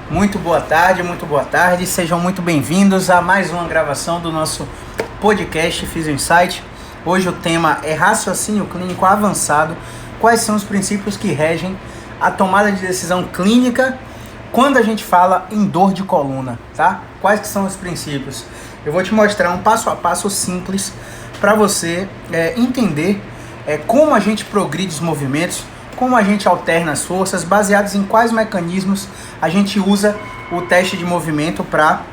Muito boa tarde, sejam muito bem-vindos a mais uma gravação do nosso podcast Physio Insight. Hoje o tema é raciocínio clínico avançado, quais são os princípios que regem a tomada de decisão clínica quando a gente fala em dor de coluna, tá? Quais que são os princípios? Eu vou te mostrar um passo a passo simples para você entender como a gente progride os movimentos, como a gente alterna as forças, baseados em quais mecanismos a gente usa o teste de movimento para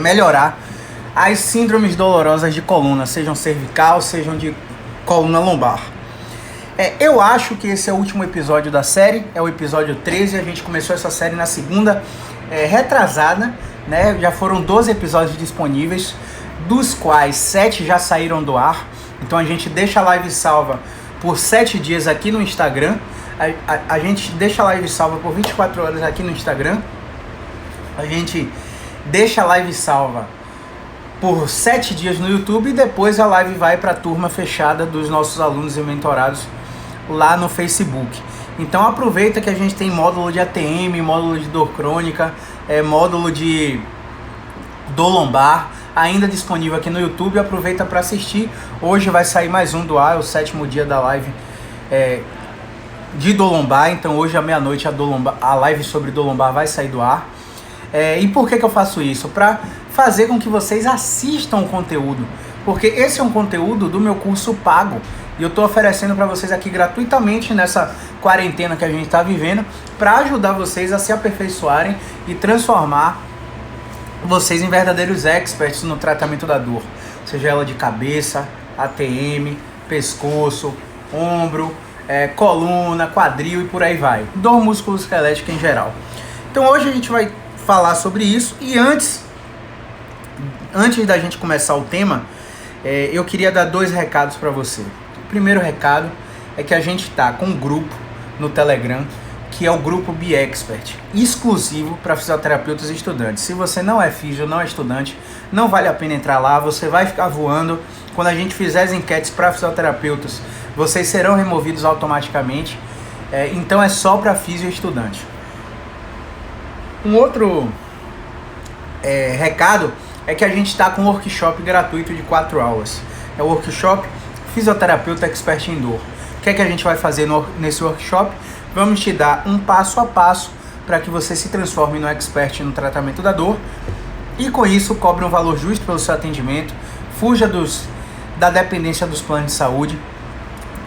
melhorar as síndromes dolorosas de coluna, sejam cervical, sejam de coluna lombar. Eu acho que esse é o último episódio da série, é o episódio 13, a gente começou essa série na segunda retrasada, né? Já foram 12 episódios disponíveis, dos quais 7 já saíram do ar, então a gente deixa a live salva por 7 dias aqui no Instagram, a gente deixa a live salva por 24 horas aqui no Instagram, a gente deixa a live salva por 7 dias no YouTube e depois a live vai para a turma fechada dos nossos alunos e mentorados lá no Facebook. Então aproveita que a gente tem módulo de ATM, módulo de dor crônica, módulo de dor lombar, ainda disponível aqui no YouTube, aproveita para assistir. Hoje vai sair mais um do ar, o 7º dia da live de dor lombar, então hoje à meia-noite a live sobre dor lombar vai sair do ar. E por que eu faço isso? Para fazer com que vocês assistam o conteúdo, porque esse é um conteúdo do meu curso pago, e eu estou oferecendo para vocês aqui gratuitamente nessa quarentena que a gente está vivendo, para ajudar vocês a se aperfeiçoarem e transformar vocês em verdadeiros experts no tratamento da dor, seja ela de cabeça, ATM, pescoço, ombro, coluna, quadril e por aí vai, dor musculoesquelética em geral. Então hoje a gente vai falar sobre isso, e antes da gente começar o tema, eu queria dar 2 recados para você. O primeiro recado é que a gente está com um grupo no Telegram, que é o grupo BeExpert, exclusivo para fisioterapeutas e estudantes. Se você não é fisio, não é estudante, não vale a pena entrar lá, você vai ficar voando. Quando a gente fizer as enquetes para fisioterapeutas, vocês serão removidos automaticamente, então é só para fisio e estudante. Um outro recado é que a gente está com um workshop gratuito de 4 aulas. É o workshop Fisioterapeuta Expert em Dor. O que é que a gente vai fazer nesse workshop? Vamos te dar um passo a passo para que você se transforme no expert no tratamento da dor e com isso cobre um valor justo pelo seu atendimento, fuja da dependência dos planos de saúde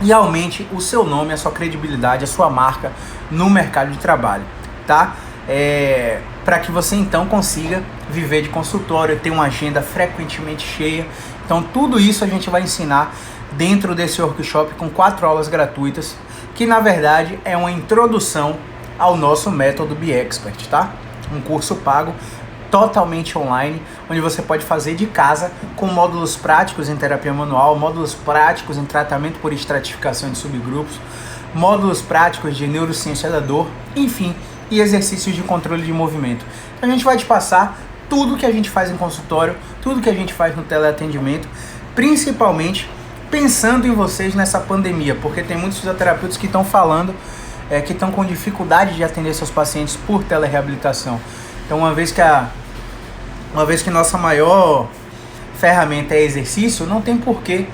e aumente o seu nome, a sua credibilidade, a sua marca no mercado de trabalho, tá? Para que você então consiga viver de consultório, ter uma agenda frequentemente cheia. Então tudo isso a gente vai ensinar dentro desse workshop com 4 aulas gratuitas, que na verdade é uma introdução ao nosso método BeExpert, tá? Um curso pago totalmente online, onde você pode fazer de casa com módulos práticos em terapia manual, módulos práticos em tratamento por estratificação de subgrupos, módulos práticos de neurociência da dor, enfim, e exercícios de controle de movimento. Então a gente vai te passar tudo que a gente faz em consultório, tudo que a gente faz no teleatendimento, principalmente pensando em vocês nessa pandemia, porque tem muitos fisioterapeutas que estão falando que estão com dificuldade de atender seus pacientes por telereabilitação. Então uma vez que nossa maior ferramenta é exercício, não tem porquê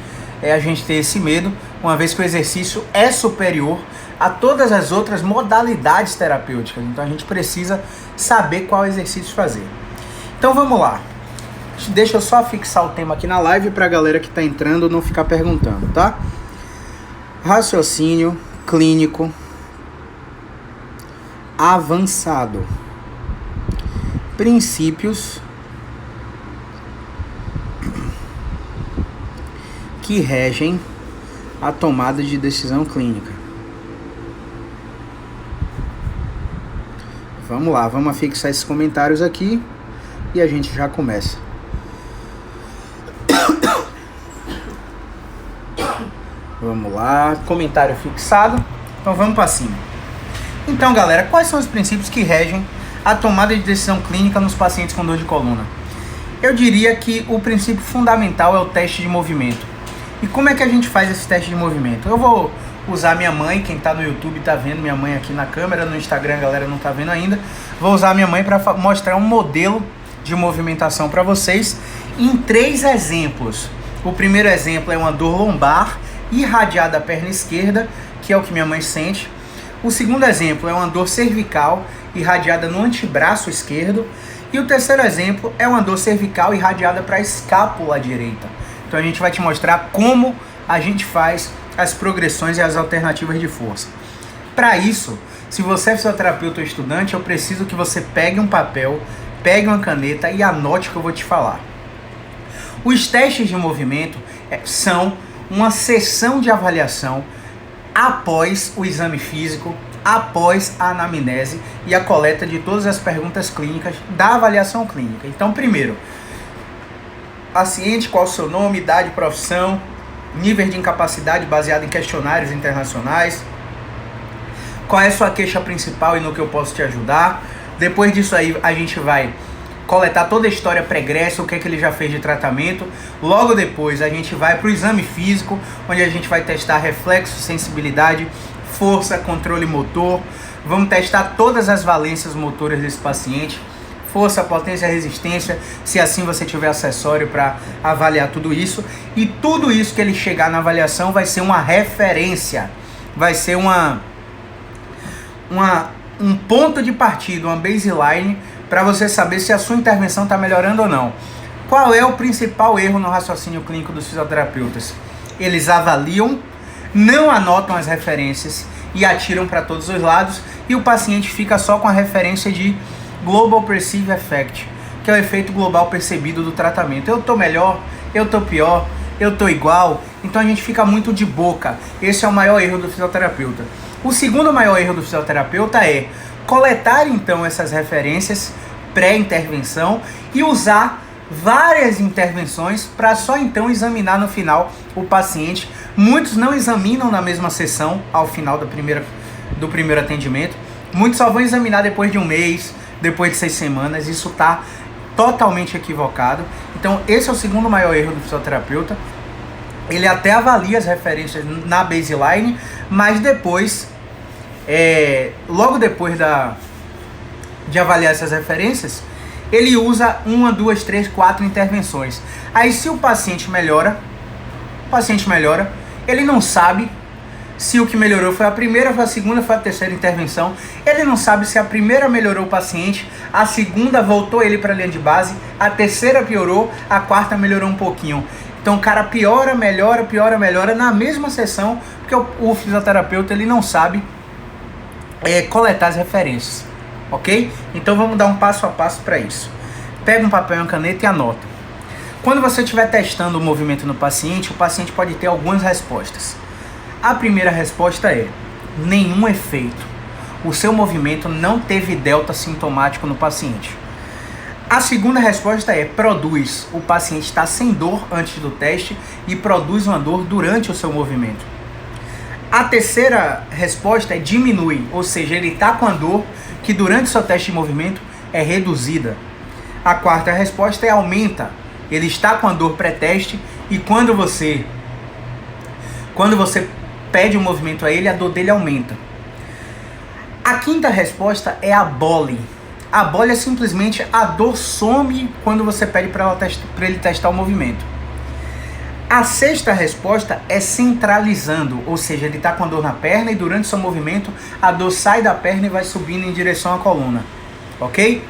a gente ter esse medo, uma vez que o exercício é superior a todas as outras modalidades terapêuticas. Então a gente precisa saber qual exercício fazer. Então vamos lá. Deixa eu só fixar o tema aqui na live para a galera que está entrando não ficar perguntando, tá? Raciocínio clínico avançado. Princípios que regem a tomada de decisão clínica. Vamos lá, vamos fixar esses comentários aqui e a gente já começa. Vamos lá, comentário fixado. Então vamos para cima. Então galera, quais são os princípios que regem a tomada de decisão clínica nos pacientes com dor de coluna? Eu diria que o princípio fundamental é o teste de movimento. E como é que a gente faz esse teste de movimento? Eu vou usar minha mãe, quem está no YouTube está vendo minha mãe aqui na câmera, no Instagram a galera não está vendo ainda. Vou usar minha mãe para mostrar um modelo de movimentação para vocês em 3 exemplos. O primeiro exemplo é uma dor lombar irradiada à perna esquerda, que é o que minha mãe sente. O segundo exemplo é uma dor cervical irradiada no antebraço esquerdo. E o terceiro exemplo é uma dor cervical irradiada para a escápula direita. Então a gente vai te mostrar como a gente faz as progressões e as alternativas de força. Para isso, se você é fisioterapeuta ou estudante, eu preciso que você pegue um papel, pegue uma caneta e anote o que eu vou te falar. Os testes de movimento são uma sessão de avaliação após o exame físico, após a anamnese e a coleta de todas as perguntas clínicas da avaliação clínica. Então, primeiro, paciente, qual o seu nome, idade, profissão, nível de incapacidade baseado em questionários internacionais, qual é a sua queixa principal e no que eu posso te ajudar. Depois disso aí, a gente vai coletar toda a história pregressa, o que é que ele já fez de tratamento. Logo depois, a gente vai para o exame físico, onde a gente vai testar reflexo, sensibilidade, força, controle motor. Vamos testar todas as valências motoras desse paciente, força, potência, resistência, se assim você tiver acessório para avaliar tudo isso. E tudo isso que ele chegar na avaliação vai ser uma referência, vai ser um ponto de partida, uma baseline, para você saber se a sua intervenção está melhorando ou não. Qual é o principal erro no raciocínio clínico dos fisioterapeutas? Eles avaliam, não anotam as referências e atiram para todos os lados, e o paciente fica só com a referência de Global Perceived Effect, que é o efeito global percebido do tratamento. Eu tô melhor, eu tô pior, eu tô igual. Então a gente fica muito de boca. Esse é o maior erro do fisioterapeuta. O segundo maior erro do fisioterapeuta é coletar então essas referências pré-intervenção e usar várias intervenções para só então examinar no final o paciente. Muitos não examinam na mesma sessão ao final do primeiro atendimento. Muitos só vão examinar depois de um mês, depois de 6 semanas. Isso está totalmente equivocado. Então esse é o segundo maior erro do fisioterapeuta. Ele até avalia as referências na baseline, mas depois, logo depois de avaliar essas referências, ele usa 1, 2, 3, 4 intervenções. Aí se o paciente melhora, ele não sabe se o que melhorou foi a primeira, foi a segunda, foi a terceira intervenção. Ele não sabe se a primeira melhorou o paciente, a segunda voltou ele para a linha de base, a terceira piorou, a quarta melhorou um pouquinho. Então o cara piora, melhora na mesma sessão, porque o fisioterapeuta ele não sabe coletar as referências, ok? Então vamos dar um passo a passo para isso. Pega um papel e uma caneta e anota. Quando você estiver testando o movimento no paciente, o paciente pode ter algumas respostas. A primeira resposta é: nenhum efeito. O seu movimento não teve delta sintomático no paciente. A segunda resposta é: produz. O paciente está sem dor antes do teste e produz uma dor durante o seu movimento. A terceira resposta é: diminui, ou seja, ele está com a dor que durante o seu teste de movimento é reduzida. A quarta resposta é: aumenta. Ele está com a dor pré-teste e quando você pede um movimento a ele, a dor dele aumenta. A quinta resposta é: abole. Abole é simplesmente a dor some quando você pede para ele testar o movimento. A sexta resposta é centralizando, ou seja, ele está com a dor na perna e durante o seu movimento a dor sai da perna e vai subindo em direção à coluna, ok?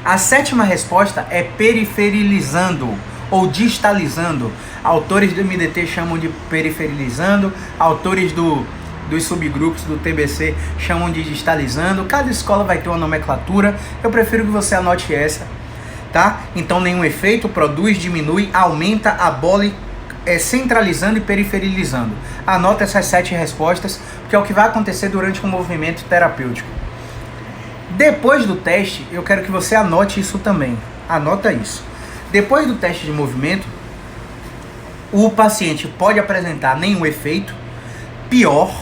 A sétima resposta é periferilizando ou distalizando. Autores do MDT chamam de periferilizando, autores dos subgrupos do TBC chamam de distalizando. Cada escola vai ter uma nomenclatura, eu prefiro que você anote essa, tá? Então nenhum efeito, produz, diminui, aumenta, abole, centralizando e periferilizando. Anota essas 7 respostas, que é o que vai acontecer durante um movimento terapêutico. Depois do teste, eu quero que você anote isso também. Anota isso. Depois do teste de movimento, o paciente pode apresentar nenhum efeito, pior,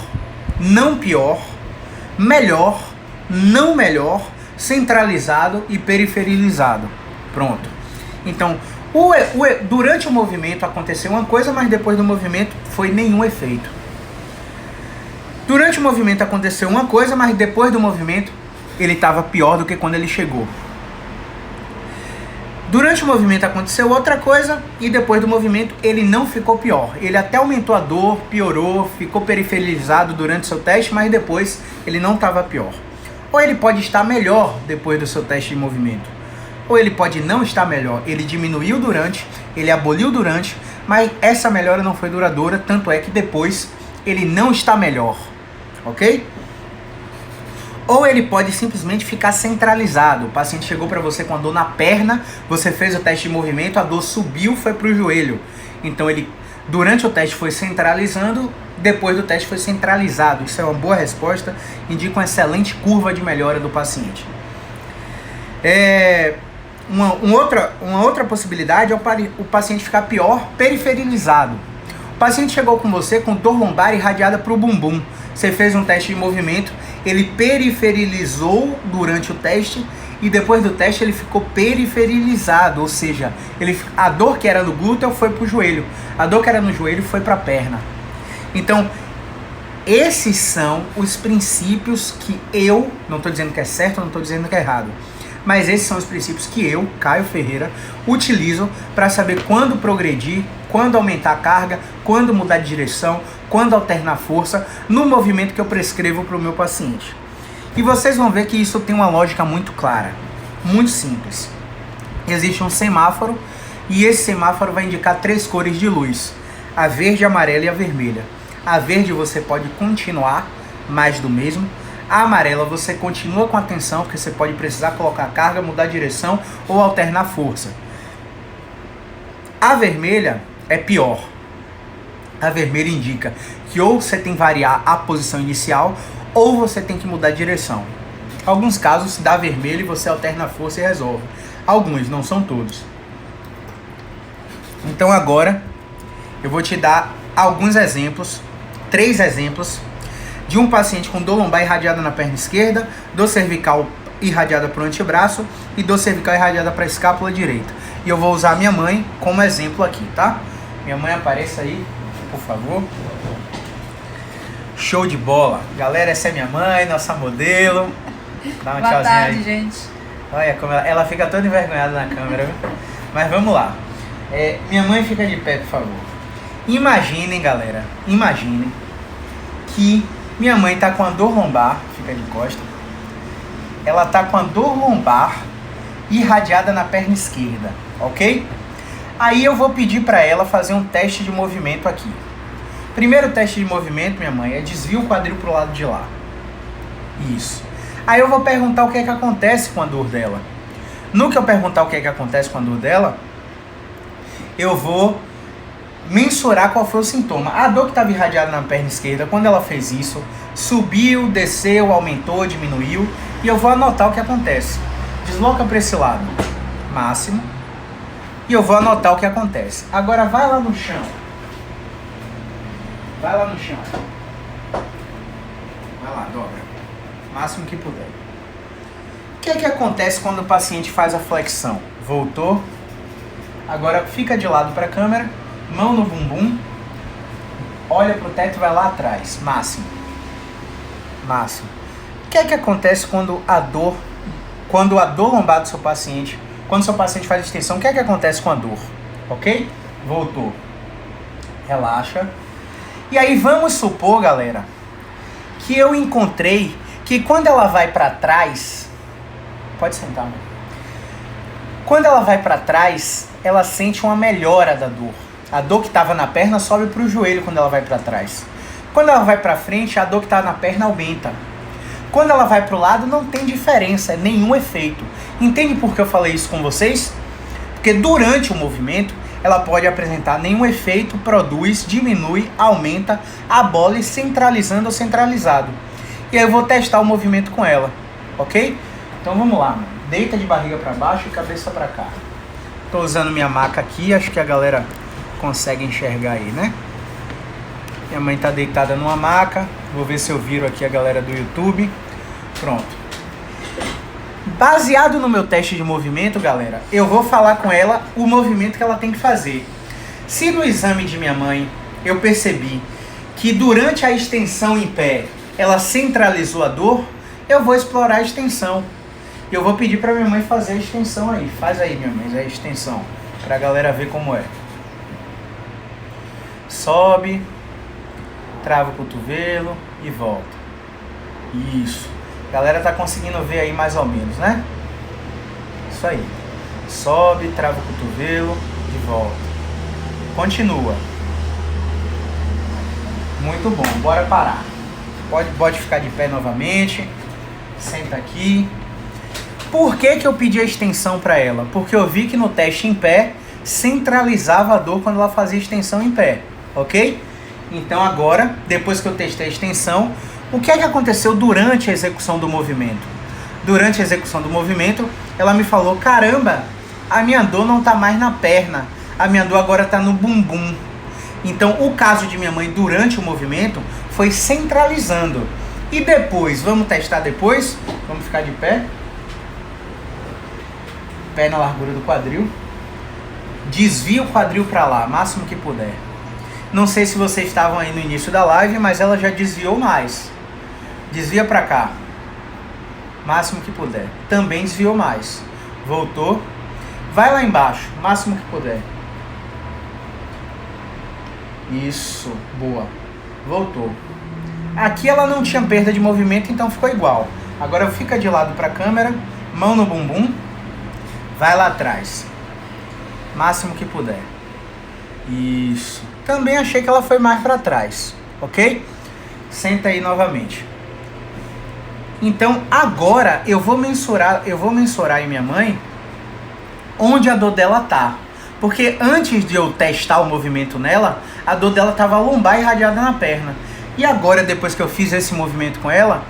não pior, melhor, não melhor, centralizado e periferilizado. Pronto. Então, durante o movimento aconteceu uma coisa, mas depois do movimento foi nenhum efeito. Durante o movimento aconteceu uma coisa, mas depois do movimento ele estava pior do que quando ele chegou. Durante o movimento aconteceu outra coisa e depois do movimento ele não ficou pior. Ele até aumentou a dor, piorou, ficou periferizado durante o seu teste, mas depois ele não estava pior. Ou ele pode estar melhor depois do seu teste de movimento. Ou ele pode não estar melhor. Ele diminuiu durante, ele aboliu durante, mas essa melhora não foi duradoura, tanto é que depois ele não está melhor. Ok? Ou ele pode simplesmente ficar centralizado. O paciente chegou para você com a dor na perna, você fez o teste de movimento, a dor subiu, foi para o joelho. Então ele, durante o teste, foi centralizando, depois do teste foi centralizado. Isso é uma boa resposta, indica uma excelente curva de melhora do paciente. Uma outra possibilidade é o paciente ficar pior, periferizado. O paciente chegou com você com dor lombar irradiada para o bumbum. Você fez um teste de movimento, ele periferizou durante o teste e depois do teste ele ficou periferizado, ou seja, a dor que era no glúteo foi para o joelho, a dor que era no joelho foi para a perna. Então, esses são os princípios que eu, não estou dizendo que é certo, não estou dizendo que é errado, mas esses são os princípios que eu, Caio Ferreira, utilizo para saber quando progredir, quando aumentar a carga, quando mudar de direção, quando alternar força, no movimento que eu prescrevo para o meu paciente. E vocês vão ver que isso tem uma lógica muito clara, muito simples. Existe um semáforo e esse semáforo vai indicar 3 cores de luz, a verde, a amarela e a vermelha. A verde você pode continuar mais do mesmo. A amarela você continua com atenção, porque você pode precisar colocar carga, mudar de direção ou alternar força. A vermelha é pior. A vermelha indica que ou você tem que variar a posição inicial ou você tem que mudar de direção. Alguns casos dá vermelho e você alterna a força e resolve. Alguns, não são todos. Então agora eu vou te dar alguns exemplos, 3 exemplos, de um paciente com dor lombar irradiada na perna esquerda, dor cervical irradiada para o antebraço e dor cervical irradiada para a escápula direita. E eu vou usar minha mãe como exemplo aqui, tá? Minha mãe, apareça aí, por favor. Show de bola. Galera, essa é minha mãe, nossa modelo. Dá uma tchauzinha aí. Boa tarde, gente. Olha como ela fica toda envergonhada na câmera, viu? Mas vamos lá. Minha mãe, fica de pé, por favor. Imaginem, galera, imaginem que minha mãe tá com a dor lombar, fica de costa. Ela tá com a dor lombar irradiada na perna esquerda, ok? Aí eu vou pedir para ela fazer um teste de movimento aqui. Primeiro teste de movimento, minha mãe, é desvia o quadril pro lado de lá. Isso. Aí eu vou perguntar o que é que acontece com a dor dela. No que eu perguntar o que é que acontece com a dor dela, eu vou mensurar qual foi o sintoma. A dor que estava irradiada na perna esquerda, quando ela fez isso, subiu, desceu, aumentou, diminuiu, e eu vou anotar o que acontece. Desloca para esse lado, máximo, e eu vou anotar o que acontece. Agora vai lá no chão. Vai lá no chão. Vai lá, dobra. Máximo que puder. O que é que acontece quando o paciente faz a flexão? Voltou. Agora fica de lado para a câmera. Mão no bumbum. Olha para o teto e vai lá atrás. Máximo. Máximo. O que é que acontece quando a dor lombar do seu paciente, quando o seu paciente faz extensão, o que é que acontece com a dor? Ok? Voltou. Relaxa. E aí vamos supor, galera, que eu encontrei que quando ela vai para trás, pode sentar, né? Quando ela vai para trás, ela sente uma melhora da dor. A dor que estava na perna sobe para o joelho quando ela vai para trás. Quando ela vai para frente, a dor que está na perna aumenta. Quando ela vai para o lado, não tem diferença, nenhum efeito. Entende por que eu falei isso com vocês? Porque durante o movimento, ela pode apresentar nenhum efeito, produz, diminui, aumenta, abole, centralizando ou centralizado. E aí eu vou testar o movimento com ela, ok? Então vamos lá, mano. Deita de barriga para baixo e cabeça para cá. Tô usando minha maca aqui, acho que a galera consegue enxergar aí, né? Minha mãe tá deitada numa maca. Vou ver se eu viro aqui a galera do YouTube. Pronto. Baseado no meu teste de movimento, galera, eu vou falar com ela o movimento que ela tem que fazer. Se no exame de minha mãe eu percebi que durante a extensão em pé ela centralizou a dor, eu vou explorar a extensão. Eu vou pedir para minha mãe fazer a extensão aí. Faz aí, minha mãe, a extensão, para a galera ver como é. Sobe, trava o cotovelo e volta. Isso. A galera tá conseguindo ver aí mais ou menos, né? Isso aí. Sobe, trava o cotovelo e volta. Continua. Muito bom. Bora parar. Pode ficar de pé novamente. Senta aqui. Por que que eu pedi a extensão para ela? Porque eu vi que no teste em pé centralizava a dor quando ela fazia extensão em pé, ok? Então agora, depois que eu testei a extensão, o que é que aconteceu durante a execução do movimento? Durante a execução do movimento, ela me falou, caramba, a minha dor não tá mais na perna, a minha dor agora tá no bumbum. Então o caso de minha mãe durante o movimento foi centralizando. E depois, vamos testar depois? Vamos ficar de pé. Pé na largura do quadril. Desvia o quadril para lá, máximo que puder. Não sei se vocês estavam aí no início da live, mas ela já desviou mais. Desvia para cá. Máximo que puder. Também desviou mais. Voltou. Vai lá embaixo, máximo que puder. Isso, boa. Voltou. Aqui ela não tinha perda de movimento, então ficou igual. Agora fica de lado para a câmera, mão no bumbum. Vai lá atrás. Máximo que puder. Isso. Também achei que ela foi mais para trás, ok? Senta aí novamente. Então agora eu vou mensurar em minha mãe onde a dor dela tá. Porque antes de eu testar o movimento nela, a dor dela estava lombar irradiada na perna. E agora, depois que eu fiz esse movimento com ela,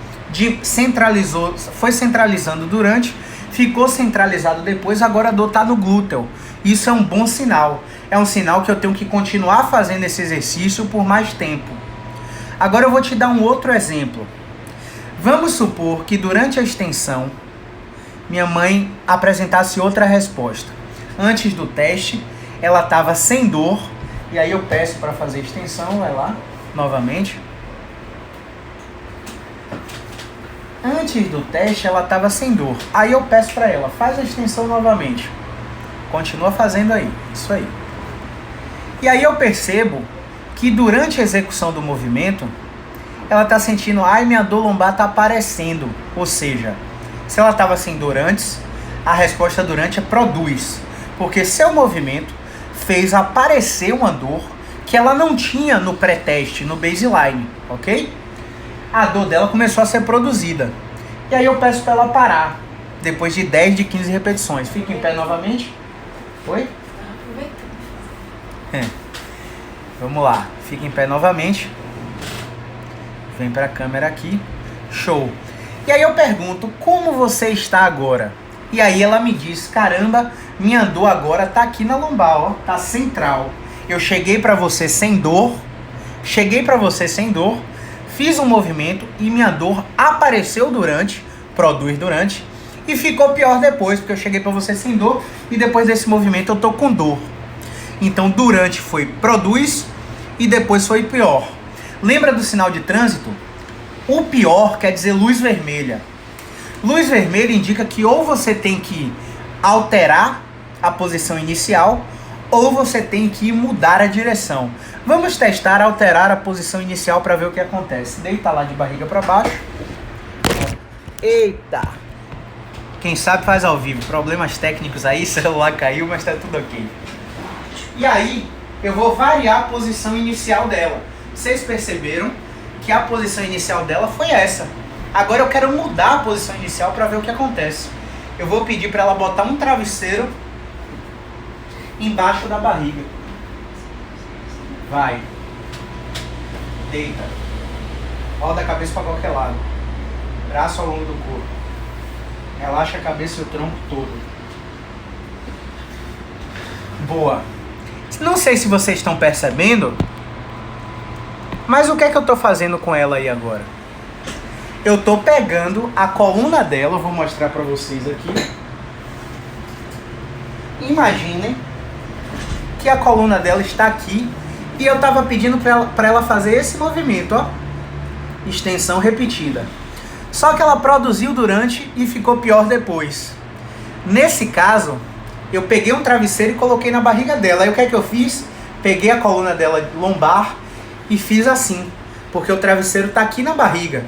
foi centralizando durante, ficou centralizado depois, agora a dor tá no glúteo. Isso é um bom sinal. É um sinal que eu tenho que continuar fazendo esse exercício por mais tempo. Agora eu vou te dar um outro exemplo. Vamos supor que durante a extensão, minha mãe apresentasse outra resposta. Antes do teste, ela estava sem dor, e aí eu peço para fazer a extensão, vai lá, novamente. Antes do teste, ela estava sem dor. Aí eu peço para ela, faz a extensão novamente. Continua fazendo aí, isso aí. E aí eu percebo que durante a execução do movimento, ela está sentindo, ai, minha dor lombar está aparecendo. Ou seja, se ela estava sem dor antes, a resposta durante é produz. Porque seu movimento fez aparecer uma dor que ela não tinha no pré-teste, no baseline, ok? A dor dela começou a ser produzida. E aí eu peço para ela parar, depois de 10, de 15 repetições. Fica em pé novamente. Oi? Vamos lá, fica em pé novamente. Vem para a câmera aqui. Show. E aí eu pergunto, como você está agora? E aí ela me diz, caramba, minha dor agora tá aqui na lombar, ó, tá central. Eu cheguei para você sem dor, fiz um movimento e minha dor apareceu durante, produz durante, e ficou pior depois, porque eu cheguei para você sem dor e depois desse movimento eu tô com dor. Então durante foi produz e depois foi pior. Lembra do sinal de trânsito? O pior quer dizer luz vermelha. Luz vermelha indica que ou você tem que alterar a posição inicial ou você tem que mudar a direção. Vamos testar alterar a posição inicial para ver o que acontece. Deita lá de barriga para baixo. Eita! Quem sabe faz ao vivo. Problemas técnicos aí, celular caiu, mas tá tudo ok. E aí, eu vou variar a posição inicial dela. Vocês perceberam que a posição inicial dela foi essa. Agora eu quero mudar a posição inicial para ver o que acontece. Eu vou pedir para ela botar um travesseiro embaixo da barriga. Vai. Deita. Roda a cabeça para qualquer lado. Braço ao longo do corpo. Relaxa a cabeça e o tronco todo. Boa. Não sei se vocês estão percebendo, mas o que é que eu estou fazendo com ela aí agora? Eu estou pegando a coluna dela, eu vou mostrar para vocês aqui. Imaginem que a coluna dela está aqui e eu estava pedindo para ela fazer esse movimento, ó. extensão repetida. Só que ela produziu durante e ficou pior depois. Nesse caso, eu peguei um travesseiro e coloquei na barriga dela. Aí o que é que eu fiz? Peguei a coluna dela lombar e fiz assim, porque o travesseiro está aqui na barriga.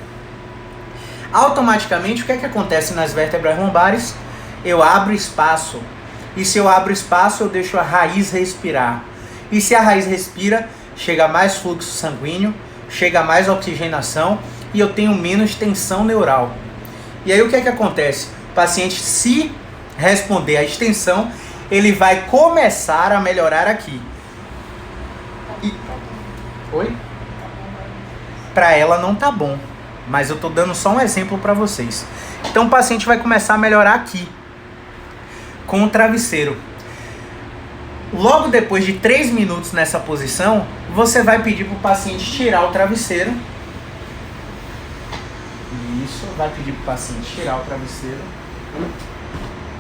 Automaticamente, o que é que acontece nas vértebras lombares? Eu abro espaço. E se eu abro espaço, eu deixo a raiz respirar. E se a raiz respira, chega mais fluxo sanguíneo, chega mais oxigenação e eu tenho menos tensão neural. E aí o que é que acontece? O paciente, se responder à extensão, ele vai começar a melhorar aqui. Oi? Para ela não tá bom, mas eu tô dando só um exemplo para vocês. Então o paciente vai começar a melhorar aqui, com o travesseiro. Logo depois de 3 minutos nessa posição, você vai pedir para o paciente tirar o travesseiro. Isso, vai pedir para o paciente tirar o travesseiro.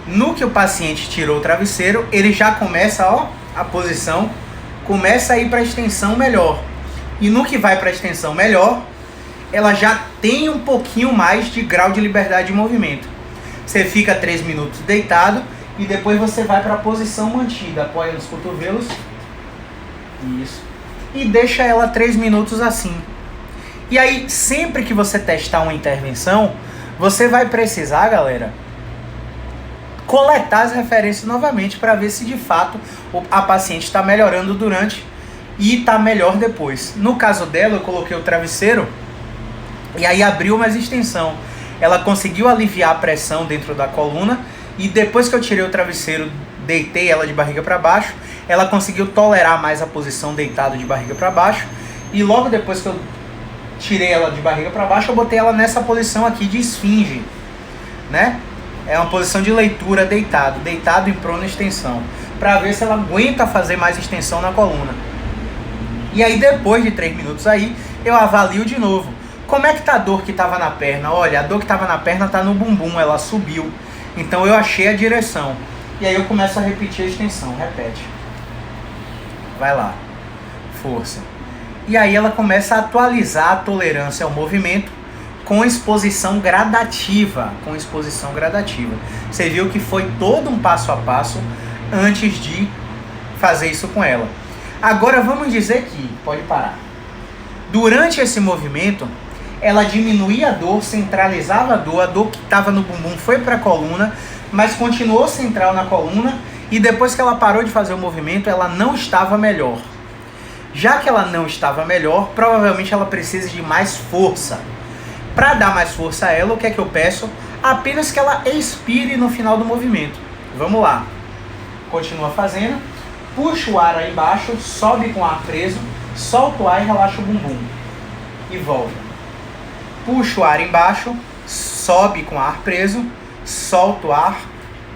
No que o paciente tirou o travesseiro, ele já começa, ó, a posição começa a ir para a extensão melhor. E no que vai para a extensão melhor, ela já tem um pouquinho mais de grau de liberdade de movimento. Você fica 3 minutos deitado e depois você vai para a posição mantida, apoia nos cotovelos. Isso. E deixa ela 3 minutos assim. E aí, sempre que você testar uma intervenção, você vai precisar, galera, coletar as referências novamente para ver se de fato a paciente está melhorando durante e está melhor depois. No caso dela, eu coloquei o travesseiro e aí abriu mais extensão. Ela conseguiu aliviar a pressão dentro da coluna e depois que eu tirei o travesseiro, deitei ela de barriga para baixo, ela conseguiu tolerar mais a posição deitada de barriga para baixo e logo depois que eu tirei ela de barriga para baixo, eu botei ela nessa posição aqui de esfinge, né? É uma posição de leitura deitado em prona extensão, para ver se ela aguenta fazer mais extensão na coluna. E aí depois de 3 minutos aí, eu avalio de novo. Como é que tá a dor que estava na perna? Olha, a dor que estava na perna tá no bumbum, ela subiu. Então eu achei a direção. E aí eu começo a repetir a extensão, repete. Vai lá, força. E aí ela começa a atualizar a tolerância ao movimento com exposição gradativa. Você viu que foi todo um passo a passo antes de fazer isso com ela. Agora vamos dizer que, pode parar. Durante esse movimento, ela diminuía a dor, centralizava a dor que estava no bumbum foi para a coluna, mas continuou central na coluna e depois que ela parou de fazer o movimento, ela não estava melhor. Já que ela não estava melhor, provavelmente ela precisa de mais força. Para dar mais força a ela, o que é que eu peço? Apenas que ela expire no final do movimento. Vamos lá. Continua fazendo. Puxa o ar aí embaixo, sobe com o ar preso, solta o ar e relaxa o bumbum. E volta. Puxa o ar embaixo, sobe com o ar preso, solta o ar,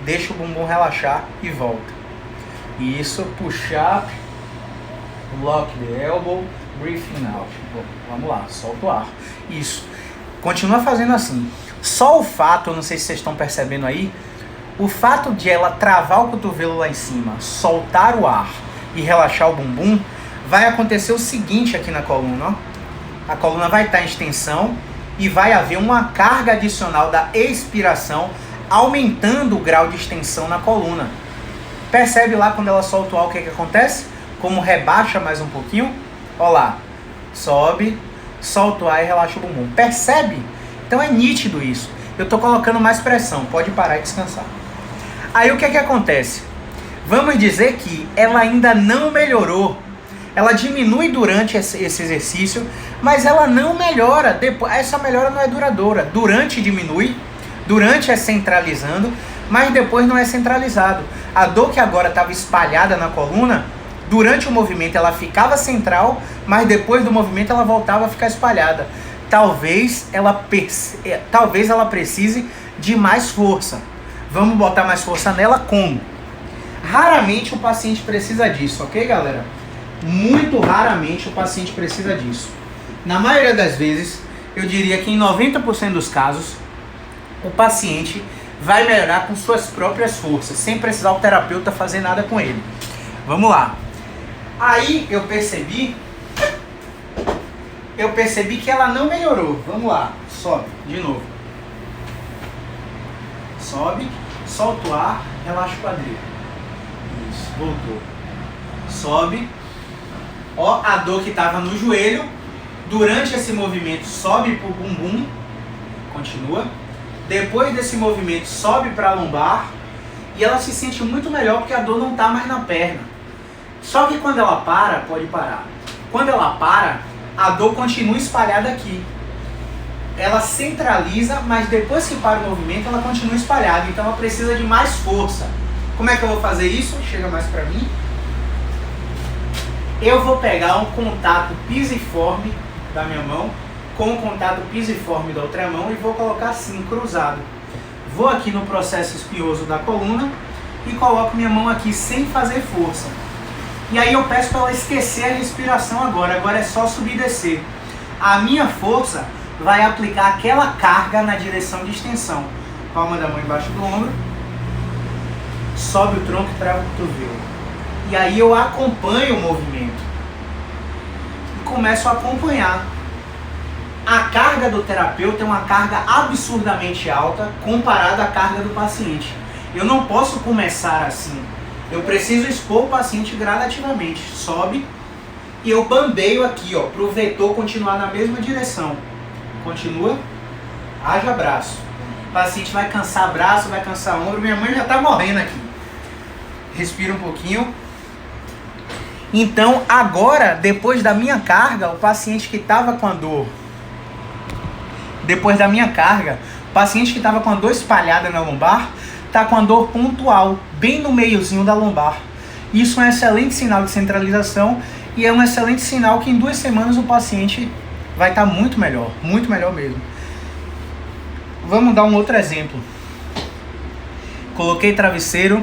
deixa o bumbum relaxar e volta. Isso, puxar, lock the elbow, breathing out. Bom, vamos lá, solta o ar. Isso. Continua fazendo assim. Só o fato, eu não sei se vocês estão percebendo aí, o fato de ela travar o cotovelo lá em cima, soltar o ar e relaxar o bumbum, vai acontecer o seguinte aqui na coluna, ó. A coluna vai estar em extensão e vai haver uma carga adicional da expiração, aumentando o grau de extensão na coluna. Percebe lá quando ela solta o ar o que acontece? Como rebaixa mais um pouquinho? Ó lá, sobe, solta o ar e relaxa o bumbum. Percebe? Então é nítido isso. Eu estou colocando mais pressão, pode parar e descansar. Aí o que acontece? Vamos dizer que ela ainda não melhorou. Ela diminui durante esse exercício, mas ela não melhora. Depois, essa melhora não é duradoura. Durante diminui, durante é centralizando, mas depois não é centralizado. A dor que agora estava espalhada na coluna, durante o movimento ela ficava central, mas depois do movimento ela voltava a ficar espalhada. Talvez ela precise de mais força. Vamos botar mais força nela como? Raramente o paciente precisa disso, ok, galera? Muito raramente o paciente precisa disso. Na maioria das vezes, eu diria que em 90% dos casos, o paciente vai melhorar com suas próprias forças, sem precisar o terapeuta fazer nada com ele. Vamos lá. Aí eu percebi eu percebi que ela não melhorou. Vamos lá, sobe, de novo. Sobe, solta o ar, relaxa o quadril. Isso, voltou. Sobe. Ó, a dor que estava no joelho, durante esse movimento sobe pro bumbum, continua. Depois desse movimento sobe para a lombar e ela se sente muito melhor porque a dor não está mais na perna. Só que quando ela para, pode parar. Quando ela para, a dor continua espalhada aqui. Ela centraliza, mas depois que para o movimento, ela continua espalhada. Então ela precisa de mais força. Como é que eu vou fazer isso? Chega mais para mim. Eu vou pegar um contato pisiforme da minha mão com o contato pisiforme da outra mão e vou colocar assim, cruzado. Vou aqui no processo espinhoso da coluna e coloco minha mão aqui sem fazer força. E aí eu peço para ela esquecer a respiração agora. Agora é só subir e descer. A minha força vai aplicar aquela carga na direção de extensão. Palma da mão embaixo do ombro. Sobe o tronco e trava o cotovelo. E aí eu acompanho o movimento. E começo a acompanhar. A carga do terapeuta é uma carga absurdamente alta comparada à carga do paciente. Eu não posso começar assim. Eu preciso expor o paciente gradativamente. Sobe e eu bambeio aqui, ó, para o vetor continuar na mesma direção. Continua. Haja braço. O paciente vai cansar braço, vai cansar ombro. Minha mãe já está morrendo aqui. Respira um pouquinho. Então, agora, depois da minha carga, o paciente que estava com a dor... Depois da minha carga, o paciente que estava com a dor espalhada na lombar, está com a dor pontual, bem no meiozinho da lombar. Isso é um excelente sinal de centralização e é um excelente sinal que em 2 semanas o paciente vai estar muito melhor mesmo. Vamos dar um outro exemplo. Coloquei travesseiro,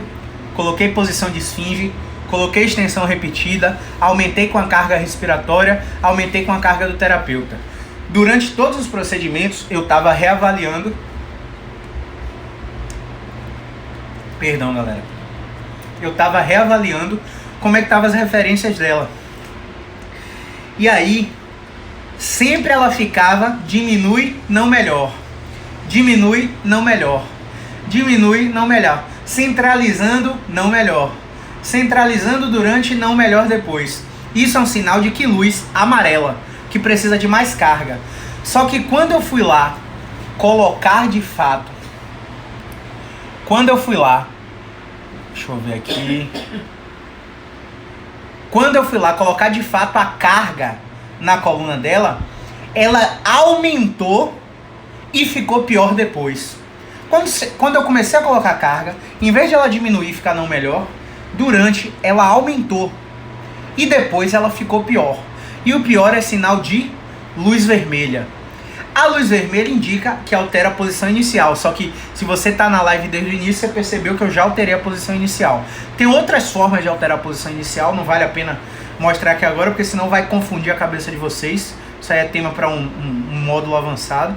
coloquei posição de esfinge, coloquei extensão repetida, aumentei com a carga respiratória, aumentei com a carga do terapeuta. Durante todos os procedimentos, eu estava reavaliando. Perdão, galera. Eu estava reavaliando como é que estavam as referências dela. E aí, sempre ela ficava diminui, não melhor. Diminui, não melhor. Diminui, não melhor. Centralizando, não melhor. Centralizando durante, não melhor depois. Isso é um sinal de que luz amarela, que precisa de mais carga. Só que quando eu fui lá colocar de fato, deixa eu ver aqui, quando eu fui lá colocar de fato a carga na coluna dela, ela aumentou e ficou pior depois. Quando eu comecei a colocar carga, em vez de ela diminuir e ficar não melhor, durante ela aumentou e depois ela ficou pior. E o pior é sinal de luz vermelha. A luz vermelha indica que altera a posição inicial. Só que se você está na live desde o início, você percebeu que eu já alterei a posição inicial. Tem outras formas de alterar a posição inicial. Não vale a pena mostrar aqui agora, porque senão vai confundir a cabeça de vocês. Isso aí é tema para um módulo avançado.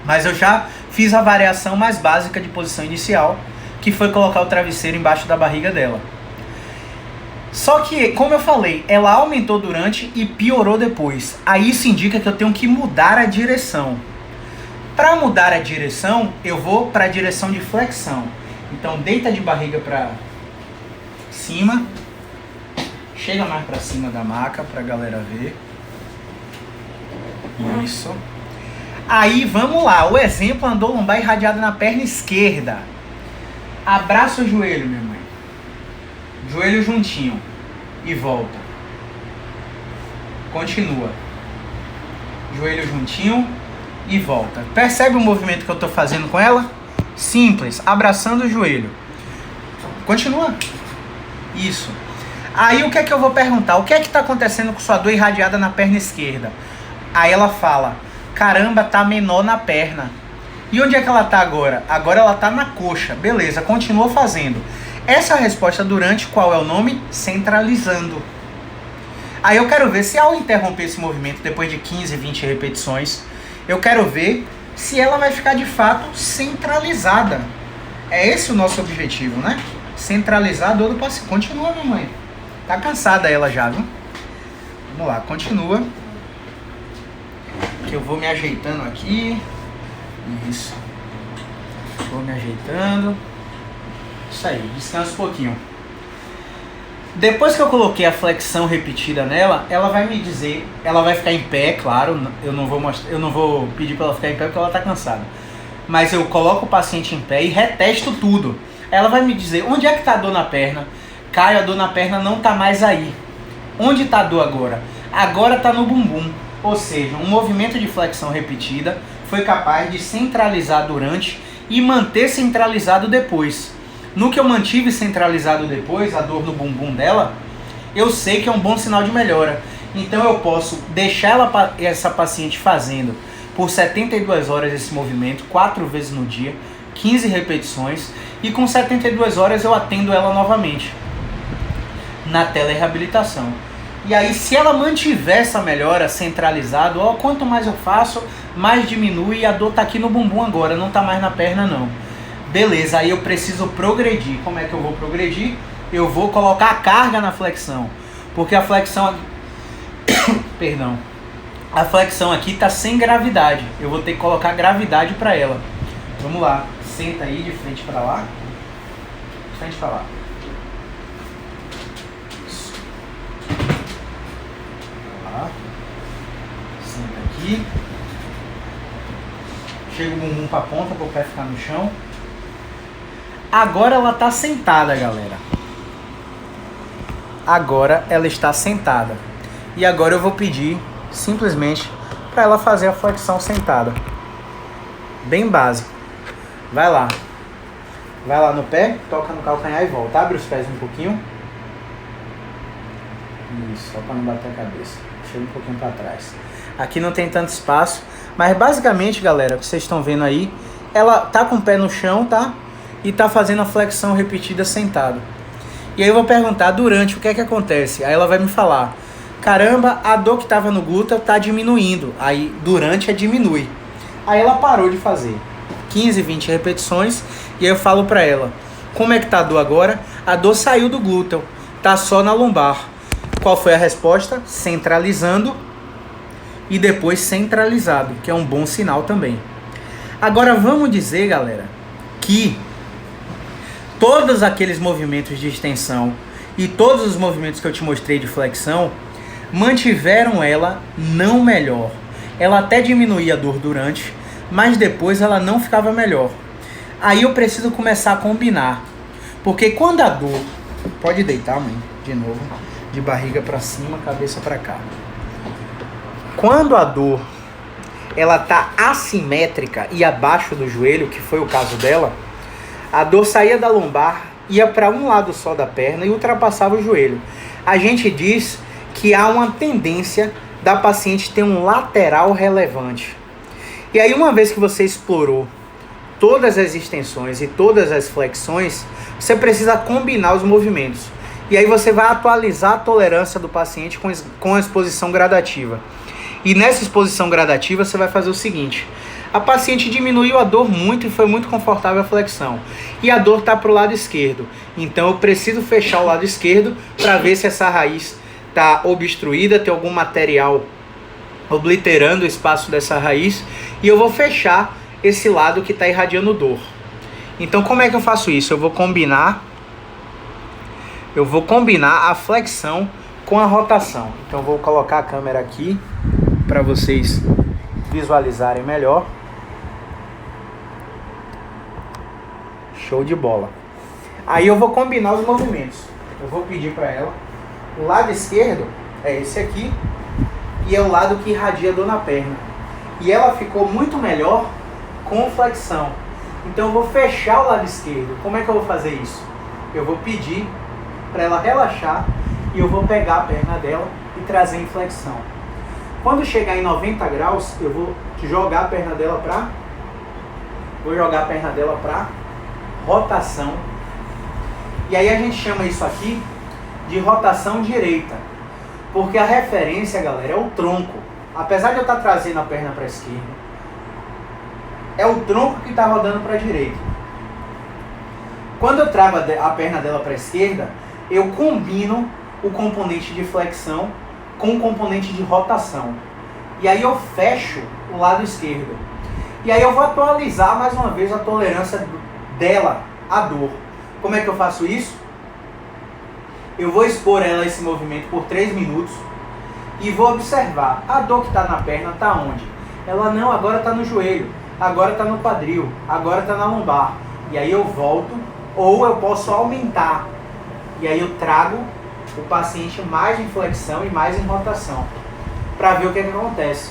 Mas eu já fiz a variação mais básica de posição inicial, que foi colocar o travesseiro embaixo da barriga dela. Só que, como eu falei, ela aumentou durante e piorou depois. Aí isso indica que eu tenho que mudar a direção. Para mudar a direção, eu vou para a direção de flexão. Então, deita de barriga para cima. Chega mais para cima da maca para a galera ver. Isso. Aí, vamos lá. O exemplo andou lombar irradiado na perna esquerda. Abraça o joelho, minha mãe. Joelho juntinho. E volta. Continua. Joelho juntinho e volta. Percebe o movimento que eu estou fazendo com ela? Simples. Abraçando o joelho. Continua. Isso. Aí o que é que eu vou perguntar? O que é que está acontecendo com sua dor irradiada na perna esquerda? Aí ela fala, caramba, tá menor na perna. E onde é que ela tá agora? Agora ela tá na coxa. Beleza, continua fazendo. Essa resposta durante, qual é o nome? Centralizando. Aí eu quero ver se ao interromper esse movimento, depois de 15, 20 repetições, eu quero ver se ela vai ficar de fato centralizada. É esse o nosso objetivo, né? Centralizar a dor do paciente. Continua, mamãe. Tá cansada ela já, viu? Vamos lá, continua. que eu vou me ajeitando aqui. Isso. Vou me ajeitando. Isso aí, descansa um pouquinho. Depois que eu coloquei a flexão repetida nela, ela vai me dizer, ela vai ficar em pé, claro, eu não vou pedir para ela ficar em pé porque ela está cansada. Mas eu coloco o paciente em pé e retesto tudo. Ela vai me dizer, onde é que está a dor na perna? Caio, a dor na perna não está mais aí. Onde está a dor agora? Agora está no bumbum. Ou seja, um movimento de flexão repetida foi capaz de centralizar durante e manter centralizado depois. No que eu mantive centralizado depois, a dor no bumbum dela, eu sei que é um bom sinal de melhora. Então eu posso deixar essa paciente fazendo por 72 horas esse movimento, 4 vezes no dia, 15 repetições, e com 72 horas eu atendo ela novamente na telereabilitação. E aí, se ela mantiver essa melhora centralizado, ó, quanto mais eu faço, mais diminui, e a dor tá aqui no bumbum agora, não tá mais na perna não. Beleza, aí eu preciso progredir. Como é que eu vou progredir? Eu vou colocar a carga na flexão. Porque a flexão... Perdão. A flexão aqui tá sem gravidade. Eu vou ter que colocar gravidade para ela. Vamos lá. Senta aí de frente para lá. De frente para lá. Isso. Lá. Senta aqui. Chega o bumbum para a ponta para o pé ficar no chão. Agora ela está sentada, galera. Agora ela está sentada. E agora eu vou pedir simplesmente para ela fazer a flexão sentada. Bem básico. Vai lá. Vai lá no pé, toca no calcanhar e volta. Abre os pés um pouquinho. Isso, só para não bater a cabeça. Chega um pouquinho para trás. Aqui não tem tanto espaço, mas basicamente, galera, o que vocês estão vendo aí, ela tá com o pé no chão, tá? E tá fazendo a flexão repetida sentado. E aí eu vou perguntar durante o que é que acontece. Aí ela vai me falar, caramba, a dor que tava no glúteo tá diminuindo. Aí durante diminui. Aí ela parou de fazer 15, 20 repetições. E aí eu falo pra ela, como é que tá a dor agora? A dor saiu do glúteo, tá só na lombar. Qual foi a resposta? Centralizando e depois centralizado, que é um bom sinal também. Agora vamos dizer, galera, que todos aqueles movimentos de extensão e todos os movimentos que eu te mostrei de flexão mantiveram ela não melhor. Ela até diminuía a dor durante, mas depois ela não ficava melhor. Aí eu preciso começar a combinar. Porque quando a dor... Pode deitar, mãe, de novo. De barriga para cima, cabeça para cá. Quando a dor ela tá assimétrica e abaixo do joelho, que foi o caso dela, a dor saía da lombar, ia para um lado só da perna e ultrapassava o joelho. A gente diz que há uma tendência da paciente ter um lateral relevante. E aí, uma vez que você explorou todas as extensões e todas as flexões, você precisa combinar os movimentos. E aí você vai atualizar a tolerância do paciente com a exposição gradativa. E nessa exposição gradativa você vai fazer o seguinte: a paciente diminuiu a dor muito e foi muito confortável a flexão. E a dor está para o lado esquerdo. Então eu preciso fechar o lado esquerdo para ver se essa raiz está obstruída, tem algum material obliterando o espaço dessa raiz. E eu vou fechar esse lado que está irradiando dor. Então como é que eu faço isso? Eu vou combinar a flexão com a rotação. Então eu vou colocar a câmera aqui para vocês visualizarem melhor. Show de bola. Aí eu vou combinar os movimentos. Eu vou pedir para ela, o lado esquerdo é esse aqui e é o lado que irradia dor na perna. E ela ficou muito melhor com flexão. Então eu vou fechar o lado esquerdo. Como é que eu vou fazer isso? Eu vou pedir para ela relaxar e eu vou pegar a perna dela e trazer em flexão. Quando chegar em 90 graus, eu vou jogar a perna dela para rotação. E aí a gente chama isso aqui de rotação direita. Porque a referência, galera, é o tronco. Apesar de eu estar trazendo a perna para a esquerda, é o tronco que está rodando para a direita. Quando eu trago a perna dela para a esquerda, eu combino o componente de flexão com o componente de rotação. E aí eu fecho o lado esquerdo. E aí eu vou atualizar mais uma vez a tolerância dela à dor. Como é que eu faço isso? Eu vou expor ela a esse movimento por 3 minutos e vou observar. A dor que está na perna está onde? Ela não, agora está no joelho, agora está no quadril, agora está na lombar. E aí eu volto, ou eu posso aumentar. E aí eu trago o paciente mais em flexão e mais em rotação, para ver o que acontece.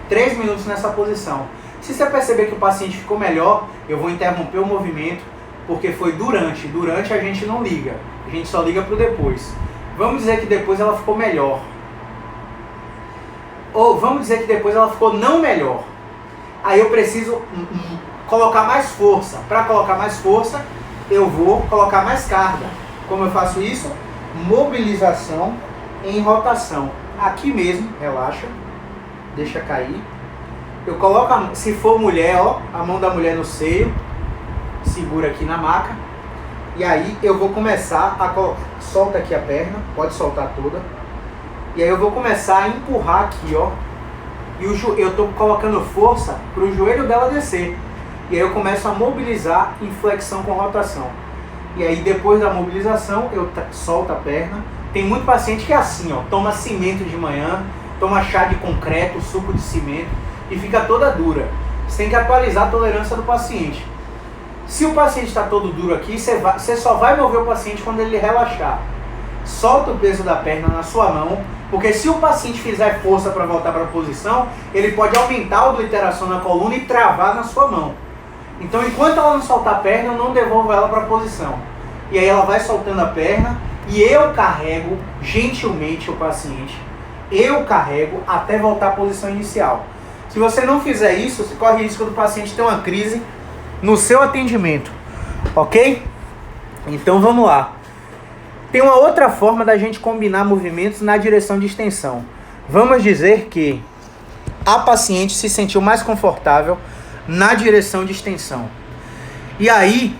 3 minutos nessa posição. Se você perceber que o paciente ficou melhor, eu vou interromper o movimento, porque foi durante. Durante a gente não liga, a gente só liga para o depois. Vamos dizer que depois ela ficou melhor. Ou vamos dizer que depois ela ficou não melhor. Aí eu preciso colocar mais força. Para colocar mais força, eu vou colocar mais carga. Como eu faço isso? Mobilização em rotação. Aqui mesmo, relaxa, deixa cair. Eu coloco, se for mulher, ó, a mão da mulher no seio, segura aqui na maca. E aí eu vou começar a colocar, solta aqui a perna, pode soltar toda. E aí eu vou começar a empurrar aqui, ó. E eu estou colocando força para o joelho dela descer. E aí eu começo a mobilizar em flexão com rotação. E aí depois da mobilização eu solto a perna. Tem muito paciente que é assim, ó, toma cimento de manhã, toma chá de concreto, suco de cimento e fica toda dura. Você tem que atualizar a tolerância do paciente. Se o paciente está todo duro aqui, você só vai mover o paciente quando ele relaxar. Solta o peso da perna na sua mão, porque se o paciente fizer força para voltar para a posição, ele pode aumentar a obliteração na coluna e travar na sua mão. Então, enquanto ela não soltar a perna, eu não devolvo ela para a posição. E aí ela vai soltando a perna e eu carrego gentilmente o paciente. Eu carrego até voltar à posição inicial. Se você não fizer isso, você corre o risco do paciente ter uma crise no seu atendimento. Ok? Então vamos lá. Tem uma outra forma da gente combinar movimentos na direção de extensão. Vamos dizer que a paciente se sentiu mais confortável na direção de extensão. E aí,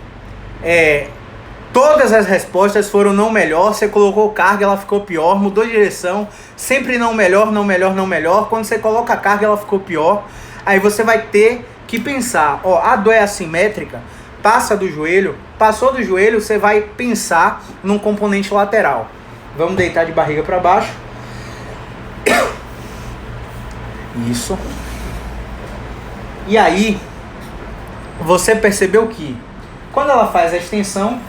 todas as respostas foram não melhor, você colocou carga, ela ficou pior, mudou de direção, sempre não melhor, não melhor, não melhor. Quando você coloca a carga, ela ficou pior. Aí você vai ter que pensar, ó, a dor é assimétrica, passa do joelho, passou do joelho, você vai pensar num componente lateral. Vamos deitar de barriga para baixo. Isso. E aí, você percebeu que quando ela faz a extensão,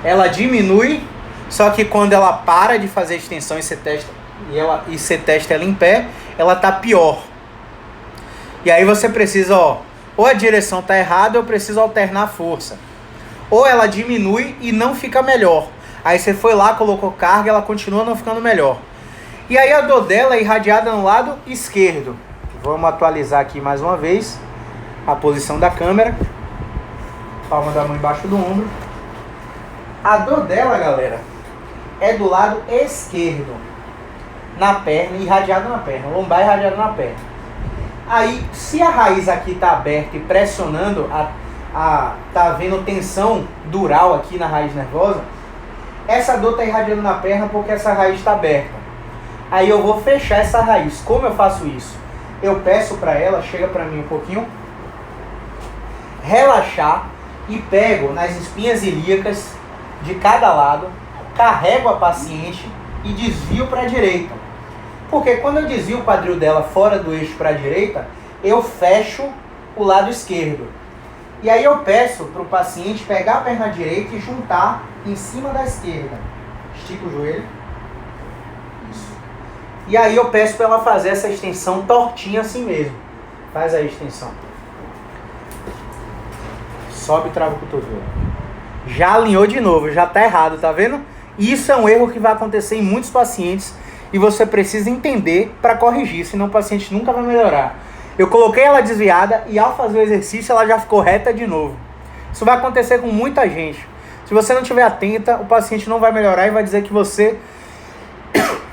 ela diminui, só que quando ela para de fazer a extensão e você testa ela em pé, ela tá pior. E aí você precisa, ó, ou a direção tá errada, eu preciso alternar a força. Ou ela diminui e não fica melhor. Aí você foi lá, colocou carga, ela continua não ficando melhor. E aí a dor dela é irradiada no lado esquerdo. Vamos atualizar aqui mais uma vez a posição da câmera. Palma da mão embaixo do ombro. A dor dela, galera, é do lado esquerdo. Na perna, irradiada na perna. Lombar irradiada na perna. Aí, se a raiz aqui está aberta e pressionando, tá havendo tensão dural aqui na raiz nervosa, essa dor está irradiando na perna porque essa raiz está aberta. Aí eu vou fechar essa raiz. Como eu faço isso? Eu peço para ela, chega para mim um pouquinho, relaxar e pego nas espinhas ilíacas de cada lado, carrego a paciente e desvio para a direita. Porque quando eu desvio o quadril dela fora do eixo para a direita, eu fecho o lado esquerdo. E aí eu peço para o paciente pegar a perna direita e juntar em cima da esquerda. Estica o joelho. Isso. E aí eu peço para ela fazer essa extensão tortinha assim mesmo. Faz aí a extensão. Sobe e trava o cotovelo. Já alinhou de novo, já está errado, tá vendo? Isso é um erro que vai acontecer em muitos pacientes e você precisa entender para corrigir, senão o paciente nunca vai melhorar. Eu coloquei ela desviada e ao fazer o exercício ela já ficou reta de novo. Isso vai acontecer com muita gente. Se você não estiver atenta, o paciente não vai melhorar e vai dizer que você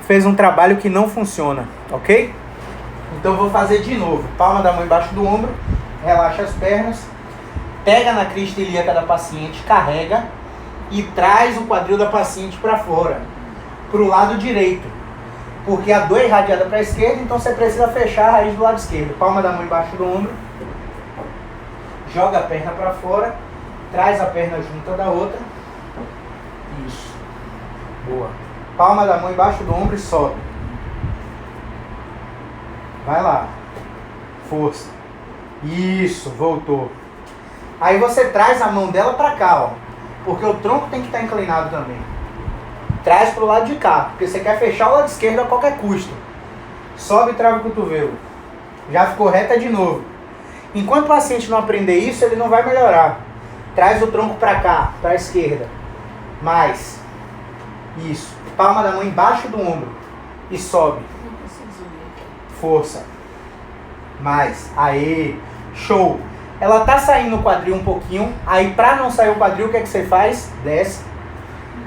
fez um trabalho que não funciona, ok? Então eu vou fazer de novo. Palma da mão embaixo do ombro, relaxa as pernas, pega na crista ilíaca da paciente, carrega e traz o quadril da paciente para fora, para o lado direito. porque a dor é irradiada para a esquerda, então você precisa fechar a raiz do lado esquerdo. Palma da mão embaixo do ombro, joga a perna para fora, traz a perna junto da outra. Isso. Boa. Palma da mão embaixo do ombro e sobe. Vai lá. Força. Isso, voltou. Aí você traz a mão dela para cá, ó. Porque o tronco tem que estar inclinado também. Traz pro lado de cá, porque você quer fechar o lado esquerdo a qualquer custo. Sobe e trava o cotovelo. Já ficou reta de novo. Enquanto o paciente não aprender isso, ele não vai melhorar. Traz o tronco para cá, para a esquerda. Mais. Isso. Palma da mão embaixo do ombro. E sobe. Força. Mais. Aê. Show. Ela tá saindo o quadril um pouquinho. Aí pra não sair o quadril, o que é que você faz? Desce.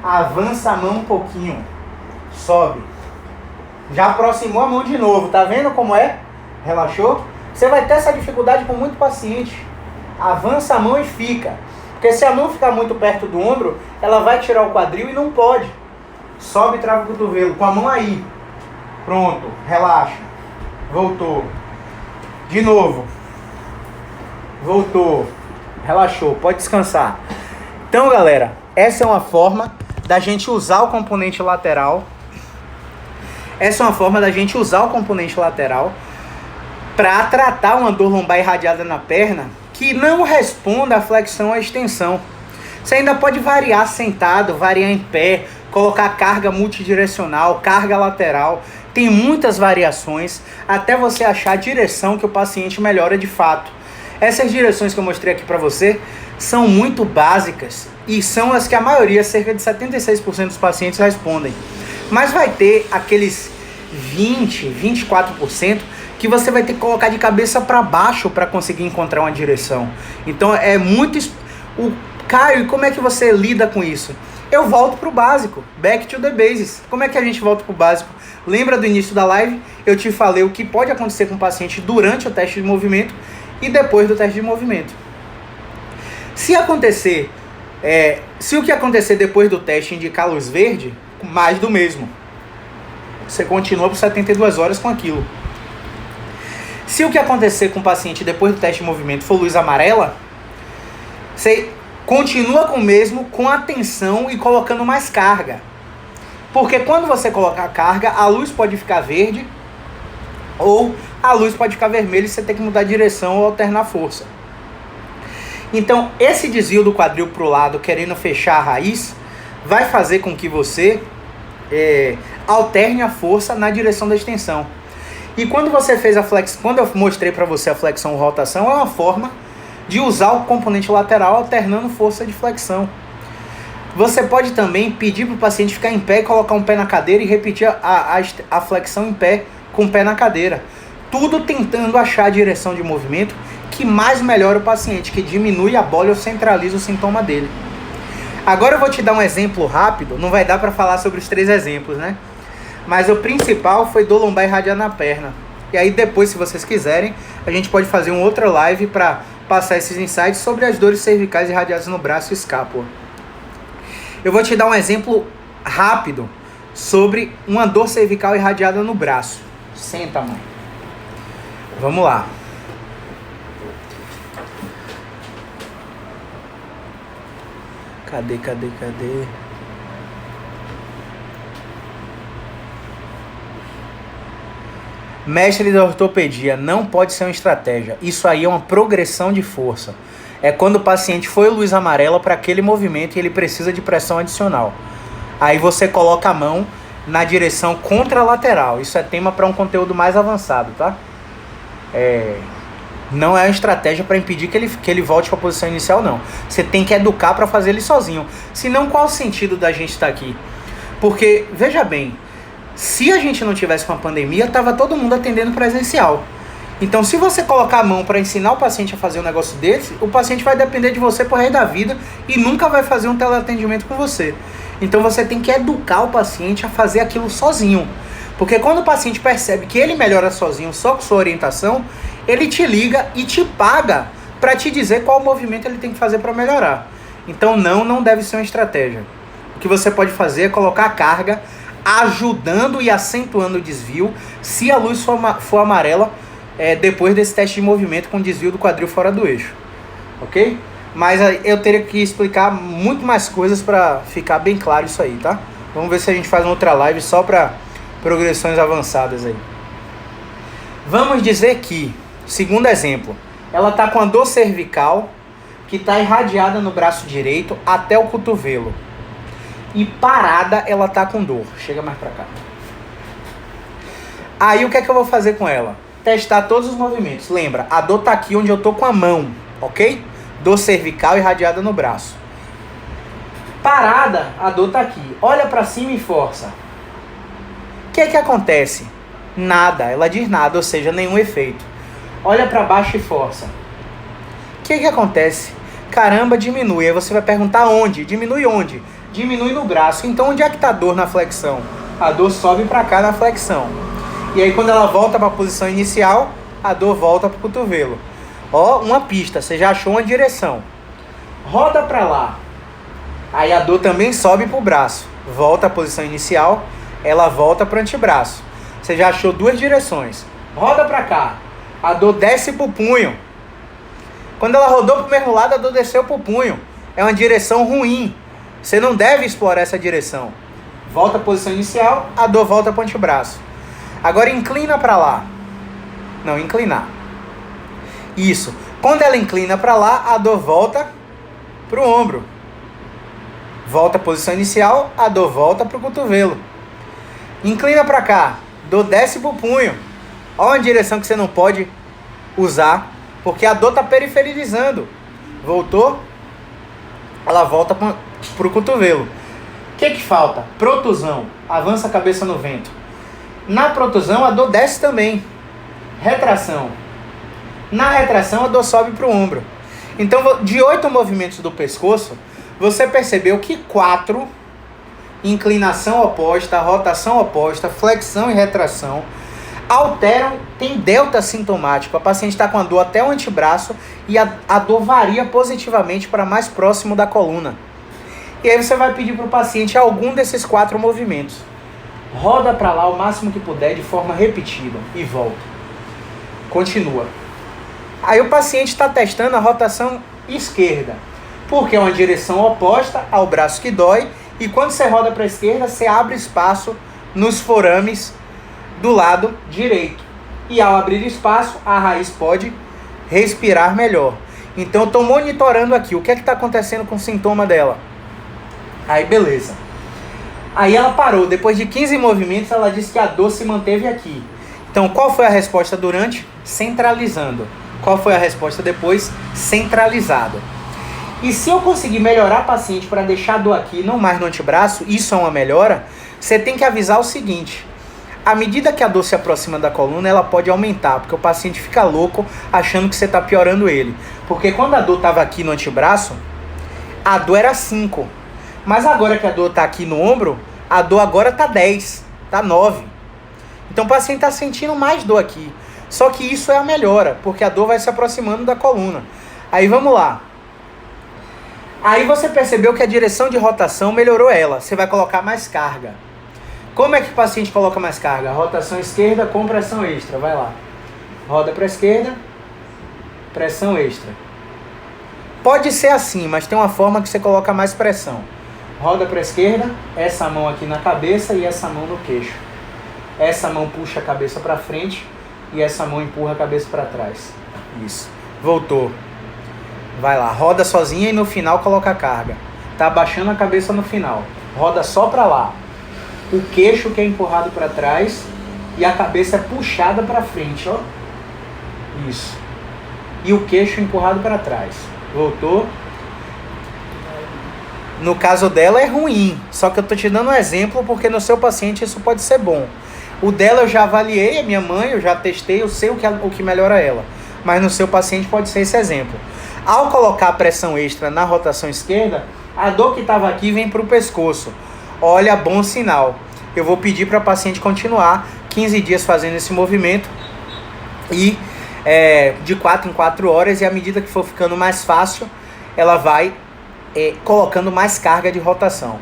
Avança a mão um pouquinho. Sobe. Já aproximou a mão de novo. Tá vendo como é? Relaxou? Você vai ter essa dificuldade com muito paciente. Avança a mão e fica. Porque se a mão ficar muito perto do ombro, ela vai tirar o quadril e não pode. Sobe e trava o cotovelo. Com a mão aí. Pronto. Relaxa. Voltou. De novo. Voltou. Relaxou. Pode descansar. Então, galera, essa é uma forma da gente usar o componente lateral. Essa é uma forma da gente usar o componente lateral para tratar uma dor lombar irradiada na perna que não responda à flexão ou à extensão. Você ainda pode variar sentado, variar em pé, colocar carga multidirecional, carga lateral. Tem muitas variações até você achar a direção que o paciente melhora de fato. Essas direções que eu mostrei aqui para você são muito básicas e são as que a maioria, cerca de 76% dos pacientes respondem. Mas vai ter aqueles 24% que você vai ter que colocar de cabeça para baixo para conseguir encontrar uma direção. Então é muito... Caio, e como é que você lida com isso? Eu volto pro básico, back to the basics. Como é que a gente volta pro básico? Lembra do início da live? Eu te falei o que pode acontecer com o paciente durante o teste de movimento e depois do teste de movimento. Se o que acontecer depois do teste indicar luz verde, mais do mesmo. Você continua por 72 horas com aquilo. Se o que acontecer com o paciente depois do teste de movimento for luz amarela, você continua com o mesmo, com atenção e colocando mais carga. Porque quando você colocar carga, a luz pode ficar verde ou a luz pode ficar vermelha e você tem que mudar a direção ou alternar força. Então, esse desvio do quadril para o lado, querendo fechar a raiz, vai fazer com que você alterne a força na direção da extensão. E quando você fez quando eu mostrei para você a flexão ou rotação, é uma forma de usar o componente lateral alternando força de flexão. Você pode também pedir para o paciente ficar em pé e colocar um pé na cadeira e repetir a flexão em pé com o pé na cadeira. Tudo tentando achar a direção de movimento que mais melhora o paciente, que diminui a bola ou centraliza o sintoma dele. Agora eu vou te dar um exemplo rápido, não vai dar para falar sobre os 3 exemplos, né? Mas o principal foi dor lombar irradiada na perna. E aí depois, se vocês quiserem, a gente pode fazer uma outra live para passar esses insights sobre as dores cervicais irradiadas no braço e escápula. Eu vou te dar um exemplo rápido sobre uma dor cervical irradiada no braço. Senta, mãe. Vamos lá. Cadê? Mestre da ortopedia, não pode ser uma estratégia. Isso aí é uma progressão de força. É quando o paciente foi luz amarela para aquele movimento e ele precisa de pressão adicional. Aí você coloca a mão na direção contralateral. Isso é tema para um conteúdo mais avançado, tá? Não é uma estratégia para impedir que ele volte para a posição inicial, não. Você tem que educar para fazer ele sozinho. Senão, qual o sentido da gente estar aqui? Porque, veja bem, se a gente não tivesse uma pandemia, tava todo mundo atendendo presencial. Então, se você colocar a mão para ensinar o paciente a fazer um negócio desse, o paciente vai depender de você pro resto da vida e nunca vai fazer um teleatendimento com você. Então, você tem que educar o paciente a fazer aquilo sozinho. Porque quando o paciente percebe que ele melhora sozinho, só com sua orientação, ele te liga e te paga para te dizer qual movimento ele tem que fazer para melhorar. Então, não deve ser uma estratégia. O que você pode fazer é colocar a carga ajudando e acentuando o desvio se a luz for amarela depois desse teste de movimento com desvio do quadril fora do eixo, ok? Mas eu teria que explicar muito mais coisas para ficar bem claro isso aí, tá? Vamos ver se a gente faz uma outra live só para progressões avançadas aí. Vamos dizer que, segundo exemplo, ela está com a dor cervical que está irradiada no braço direito até o cotovelo. E parada ela está com dor. Chega mais para cá. Aí o que é que eu vou fazer com ela? Testar todos os movimentos. Lembra, a dor está aqui onde eu estou com a mão, ok? Dor cervical irradiada no braço. Parada, a dor está aqui. Olha para cima e força. O que é que acontece? Nada, ela diz nada, ou seja, nenhum efeito. Olha para baixo e força. O que é que acontece? Caramba, diminui. Aí você vai perguntar onde? Diminui onde? Diminui no braço. Então onde é que está a dor na flexão? A dor sobe para cá na flexão. E aí quando ela volta para a posição inicial, a dor volta para o cotovelo. Ó, uma pista, você já achou uma direção. Roda para lá. Aí a dor também sobe para o braço. Volta à posição inicial, ela volta para o antebraço. Você já achou duas direções. Roda para cá. A dor desce para o punho. Quando ela rodou para o mesmo lado, a dor desceu para o punho. É uma direção ruim. Você não deve explorar essa direção. Volta à posição inicial, a dor volta para o antebraço. Agora inclina para lá. Não, inclinar. Isso. Quando ela inclina para lá, a dor volta para o ombro. Volta à posição inicial, a dor volta para o cotovelo. Inclina para cá, dor desce para o punho. Olha uma direção que você não pode usar, porque a dor está periferizando. Voltou, ela volta para o cotovelo. O que falta? Protusão. Avança a cabeça no vento. Na protusão, a dor desce também. Retração. Na retração, a dor sobe para o ombro. Então, de 8 movimentos do pescoço, você percebeu que 4, inclinação oposta, rotação oposta, flexão e retração, alteram, tem delta sintomático. A paciente está com a dor até o antebraço e a dor varia positivamente para mais próximo da coluna. E aí você vai pedir para o paciente algum desses 4 movimentos. Roda para lá o máximo que puder de forma repetida e volta. Continua. Aí o paciente está testando a rotação esquerda, porque é uma direção oposta ao braço que dói, e quando você roda para a esquerda, você abre espaço nos forames do lado direito. E ao abrir espaço, a raiz pode respirar melhor. Então eu estou monitorando aqui o que é que está acontecendo com o sintoma dela. Aí beleza. Aí ela parou. Depois de 15 movimentos, ela disse que a dor se manteve aqui. Então qual foi a resposta durante? Centralizando. Qual foi a resposta depois? Centralizado. E se eu conseguir melhorar a paciente para deixar a dor aqui, não mais no antebraço, isso é uma melhora, você tem que avisar o seguinte: à medida que a dor se aproxima da coluna, ela pode aumentar, porque o paciente fica louco achando que você está piorando ele. Porque quando a dor estava aqui no antebraço, a dor era 5. Mas agora que a dor está aqui no ombro, a dor agora está 10, está 9. Então o paciente está sentindo mais dor aqui. Só que isso é a melhora, porque a dor vai se aproximando da coluna. Aí vamos lá. Aí você percebeu que a direção de rotação melhorou ela. Você vai colocar mais carga. Como é que o paciente coloca mais carga? Rotação esquerda com pressão extra. Vai lá. Roda para a esquerda, pressão extra. Pode ser assim, mas tem uma forma que você coloca mais pressão. Roda para a esquerda, essa mão aqui na cabeça e essa mão no queixo. Essa mão puxa a cabeça para frente e essa mão empurra a cabeça para trás. Isso. Voltou. Vai lá, roda sozinha e no final coloca a carga. Tá abaixando a cabeça no final. Roda só para lá. O queixo que é empurrado para trás e a cabeça é puxada para frente, ó. Isso. E o queixo empurrado para trás. Voltou. No caso dela é ruim, só que eu tô te dando um exemplo porque no seu paciente isso pode ser bom. O dela eu já avaliei, a minha mãe, eu já testei, eu sei o que melhora ela. Mas no seu paciente pode ser esse exemplo. Ao colocar a pressão extra na rotação esquerda, a dor que estava aqui vem para o pescoço. Olha, bom sinal. Eu vou pedir para a paciente continuar 15 dias fazendo esse movimento e de 4 em 4 horas, e à medida que for ficando mais fácil, ela vai colocando mais carga de rotação.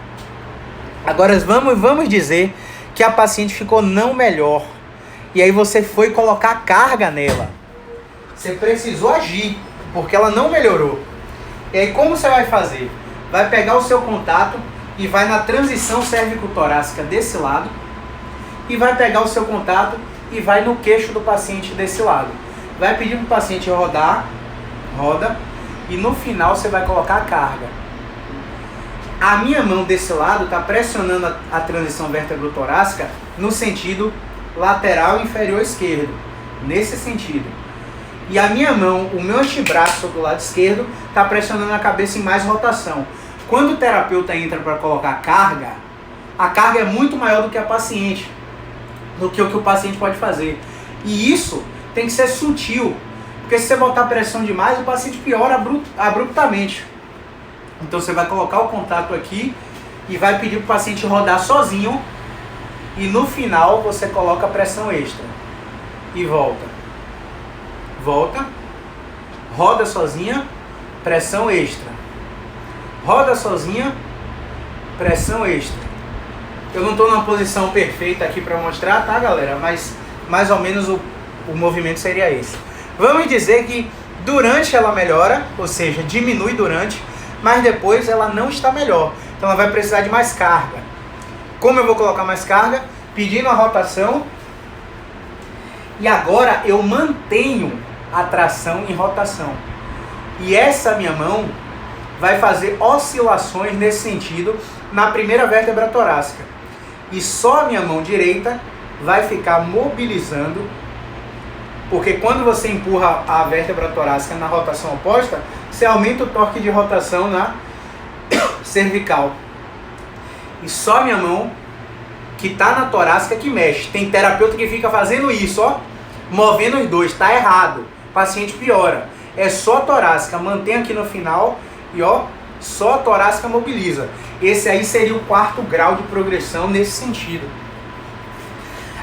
Agora vamos dizer que a paciente ficou não melhor. E aí você foi colocar carga nela. Você precisou agir, porque ela não melhorou. E aí como você vai fazer? Vai pegar o seu contato e vai na transição cérvico-torácica desse lado. E vai pegar o seu contato e vai no queixo do paciente desse lado. Vai pedir para o paciente rodar, roda, e no final você vai colocar a carga. A minha mão desse lado está pressionando a transição vértebro-torácica no sentido lateral inferior esquerdo, nesse sentido. E a minha mão, o meu antebraço do lado esquerdo, está pressionando a cabeça em mais rotação. Quando o terapeuta entra para colocar a carga é muito maior do que a paciente, do que o paciente pode fazer. E isso tem que ser sutil, porque se você botar pressão demais, o paciente piora abruptamente. Então você vai colocar o contato aqui e vai pedir para o paciente rodar sozinho, e no final você coloca a pressão extra e volta. Volta, roda sozinha, pressão extra. Roda sozinha, pressão extra. Eu não estou numa posição perfeita aqui para mostrar, tá, galera? Mas mais ou menos o movimento seria esse. Vamos dizer que durante ela melhora, ou seja, diminui durante, mas depois ela não está melhor. Então ela vai precisar de mais carga. Como eu vou colocar mais carga? Pedindo a rotação. E agora eu mantenho a tração em rotação. E essa minha mão vai fazer oscilações nesse sentido na primeira vértebra torácica. E só a minha mão direita vai ficar mobilizando, porque quando você empurra a vértebra torácica na rotação oposta, você aumenta o torque de rotação na cervical. E só a minha mão que está na torácica que mexe. Tem terapeuta que fica fazendo isso, ó, movendo os dois. Está errado. O paciente piora. É só a torácica. Mantém aqui no final e ó, só a torácica mobiliza. Esse aí seria o 4º grau de progressão nesse sentido.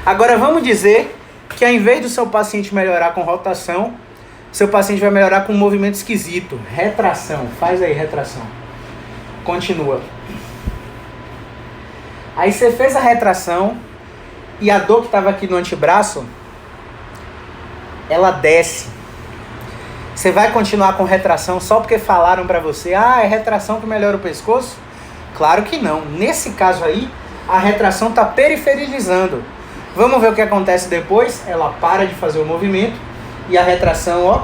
Agora vamos dizer que ao invés do seu paciente melhorar com rotação, seu paciente vai melhorar com um movimento esquisito. Retração. Faz aí, retração. Continua. Aí você fez a retração e a dor que estava aqui no antebraço, ela desce. Você vai continuar com retração só porque falaram para você, é retração que melhora o pescoço? Claro que não. Nesse caso aí, a retração está periferizando. Vamos ver o que acontece depois. Ela para de fazer o movimento e a retração, ó,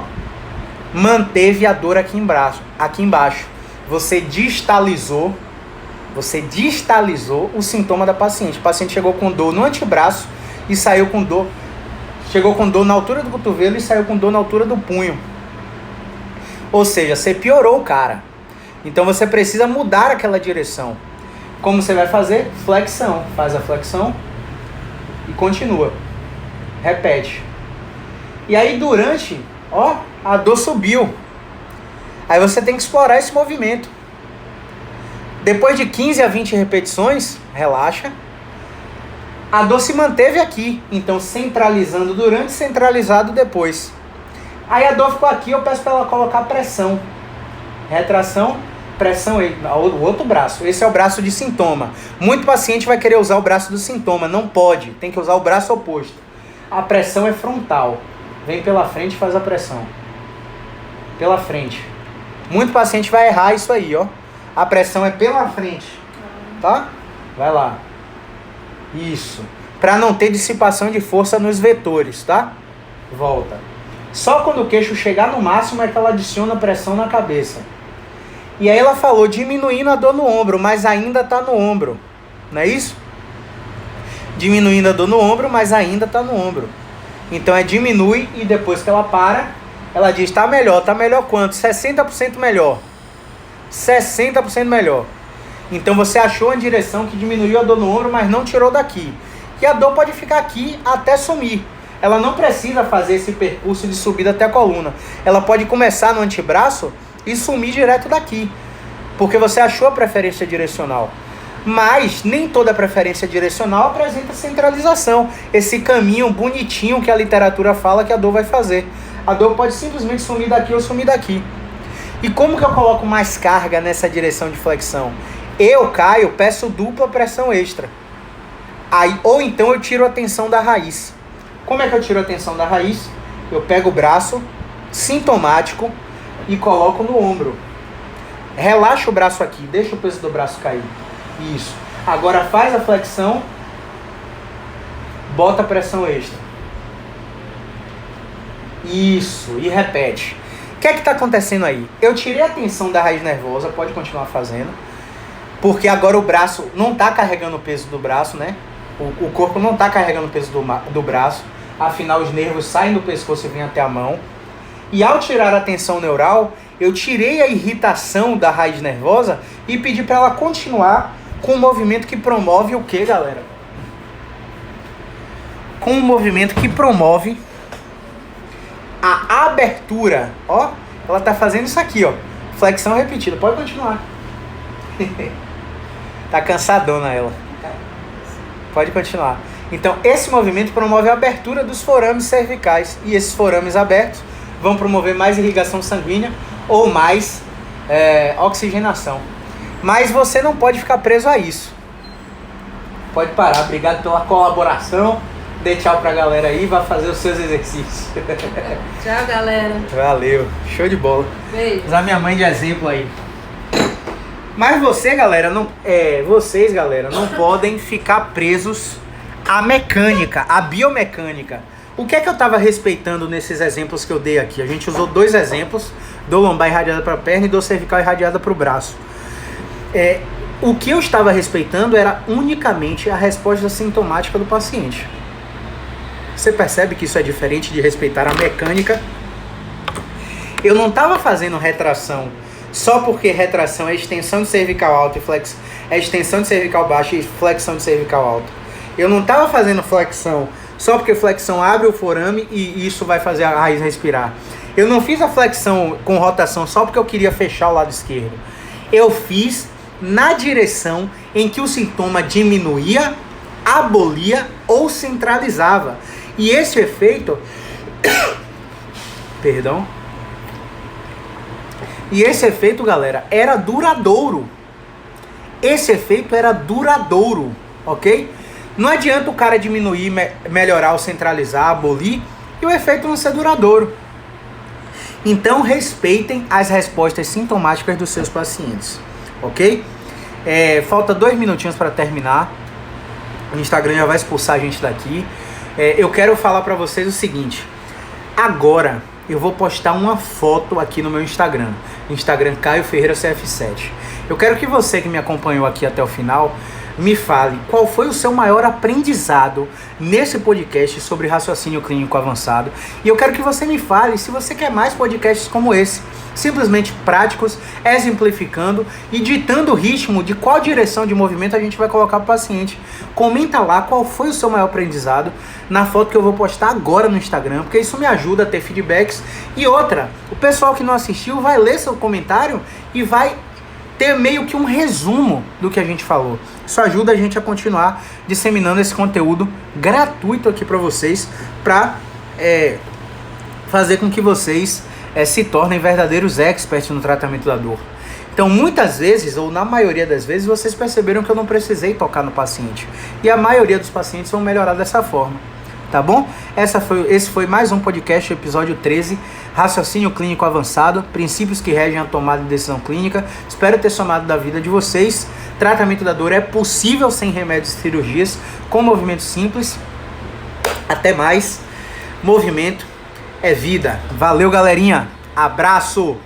manteve a dor aqui embaixo. Você distalizou o sintoma da paciente. O paciente chegou com dor no antebraço e saiu com dor. Chegou com dor na altura do cotovelo e saiu com dor na altura do punho. Ou seja, você piorou o cara. Então você precisa mudar aquela direção. Como você vai fazer? Flexão. Faz a flexão e continua. Repete. E aí durante, ó, a dor subiu. Aí você tem que explorar esse movimento. Depois de 15 a 20 repetições, relaxa. A dor se manteve aqui. Então centralizando durante, centralizado depois. Aí a dor ficou aqui, eu peço para ela colocar pressão. Retração, pressão, o outro braço. Esse é o braço de sintoma. Muito paciente vai querer usar o braço do sintoma. Não pode, tem que usar o braço oposto. A pressão é frontal. Vem pela frente e faz a pressão. Pela frente. Muito paciente vai errar isso aí, ó. A pressão é pela frente. Tá? Vai lá. Isso. Para não ter dissipação de força nos vetores, tá? Volta. Só quando o queixo chegar no máximo é que ela adiciona pressão na cabeça. E aí ela falou diminuindo a dor no ombro, mas ainda tá no ombro. Não é isso? Diminuindo a dor no ombro, mas ainda tá no ombro. Então diminui e depois que ela para, ela diz, tá melhor quanto? 60% melhor. 60% melhor. Então você achou a direção que diminuiu a dor no ombro, mas não tirou daqui. E a dor pode ficar aqui até sumir. Ela não precisa fazer esse percurso de subida até a coluna. Ela pode começar no antebraço e sumir direto daqui. Porque você achou a preferência direcional. Mas nem toda preferência direcional apresenta centralização. Esse caminho bonitinho que a literatura fala que a dor vai fazer. A dor pode simplesmente sumir daqui ou sumir daqui. E como que eu coloco mais carga nessa direção de flexão? Eu, Caio, peço dupla pressão extra. Aí, ou então eu tiro a tensão da raiz. Como é que eu tiro a tensão da raiz? Eu pego o braço sintomático e coloco no ombro. Relaxa o braço aqui, deixa o peso do braço cair. Isso. Agora faz a flexão, bota a pressão extra. Isso, e repete. O que é que está acontecendo aí? Eu tirei a tensão da raiz nervosa, pode continuar fazendo, porque agora o braço não está carregando o peso do braço, né? O corpo não está carregando o peso do braço, afinal os nervos saem do pescoço e vêm até a mão. E ao tirar a tensão neural, eu tirei a irritação da raiz nervosa e pedi para ela continuar com um movimento que promove o que, galera? Com um movimento que promove a abertura. Ó, ela tá fazendo isso aqui, ó. Flexão repetida. Pode continuar. Tá cansadona ela. Pode continuar. Então, esse movimento promove a abertura dos forames cervicais. E esses forames abertos vão promover mais irrigação sanguínea ou mais oxigenação. Mas você não pode ficar preso a isso. Pode parar. Obrigado pela colaboração. Dê tchau pra galera aí. Vai fazer os seus exercícios. Tchau, galera. Valeu. Show de bola. Beijo. Usar minha mãe de exemplo aí. Mas você, galera, vocês, galera, não podem ficar presos à mecânica, à biomecânica. O que é que eu estava respeitando nesses exemplos que eu dei aqui? A gente usou 2 exemplos, do lombar irradiada para a perna e do cervical irradiada para o braço. O que eu estava respeitando era unicamente a resposta sintomática do paciente. Você percebe que isso é diferente de respeitar a mecânica? Eu não estava fazendo retração só porque retração é extensão de cervical alto e é extensão de cervical baixo e flexão de cervical alto. Eu não estava fazendo flexão só porque flexão abre o forame e isso vai fazer a raiz respirar. Eu não fiz a flexão com rotação só porque eu queria fechar o lado esquerdo. Eu fiz na direção em que o sintoma diminuía, abolia ou centralizava. E esse efeito... Perdão. E esse efeito, galera, era duradouro. Esse efeito era duradouro, ok? Não adianta o cara diminuir, melhorar ou centralizar, abolir, e o efeito não ser duradouro. Então, respeitem as respostas sintomáticas dos seus pacientes, ok? Falta 2 minutinhos para terminar. O Instagram já vai expulsar a gente daqui. Eu quero falar para vocês o seguinte. Agora eu vou postar uma foto aqui no meu Instagram. Instagram Caio Ferreira CF7. Eu quero que você que me acompanhou aqui até o final me fale qual foi o seu maior aprendizado nesse podcast sobre raciocínio clínico avançado. E eu quero que você me fale se você quer mais podcasts como esse, simplesmente práticos, exemplificando e ditando o ritmo de qual direção de movimento a gente vai colocar para o paciente. Comenta lá qual foi o seu maior aprendizado na foto que eu vou postar agora no Instagram, porque isso me ajuda a ter feedbacks. E outra, o pessoal que não assistiu vai ler seu comentário e vai ter meio que um resumo do que a gente falou. Isso ajuda a gente a continuar disseminando esse conteúdo gratuito aqui para vocês, para fazer com que vocês se tornem verdadeiros experts no tratamento da dor. Então, muitas vezes, ou na maioria das vezes, vocês perceberam que eu não precisei tocar no paciente. E a maioria dos pacientes vão melhorar dessa forma. Tá bom? Esse foi mais um podcast, episódio 13, Raciocínio Clínico Avançado, princípios que regem a tomada de decisão clínica. Espero ter somado da vida de vocês. Tratamento da dor é possível sem remédios e cirurgias, com movimentos simples. Até mais. Movimento é vida. Valeu, galerinha. Abraço!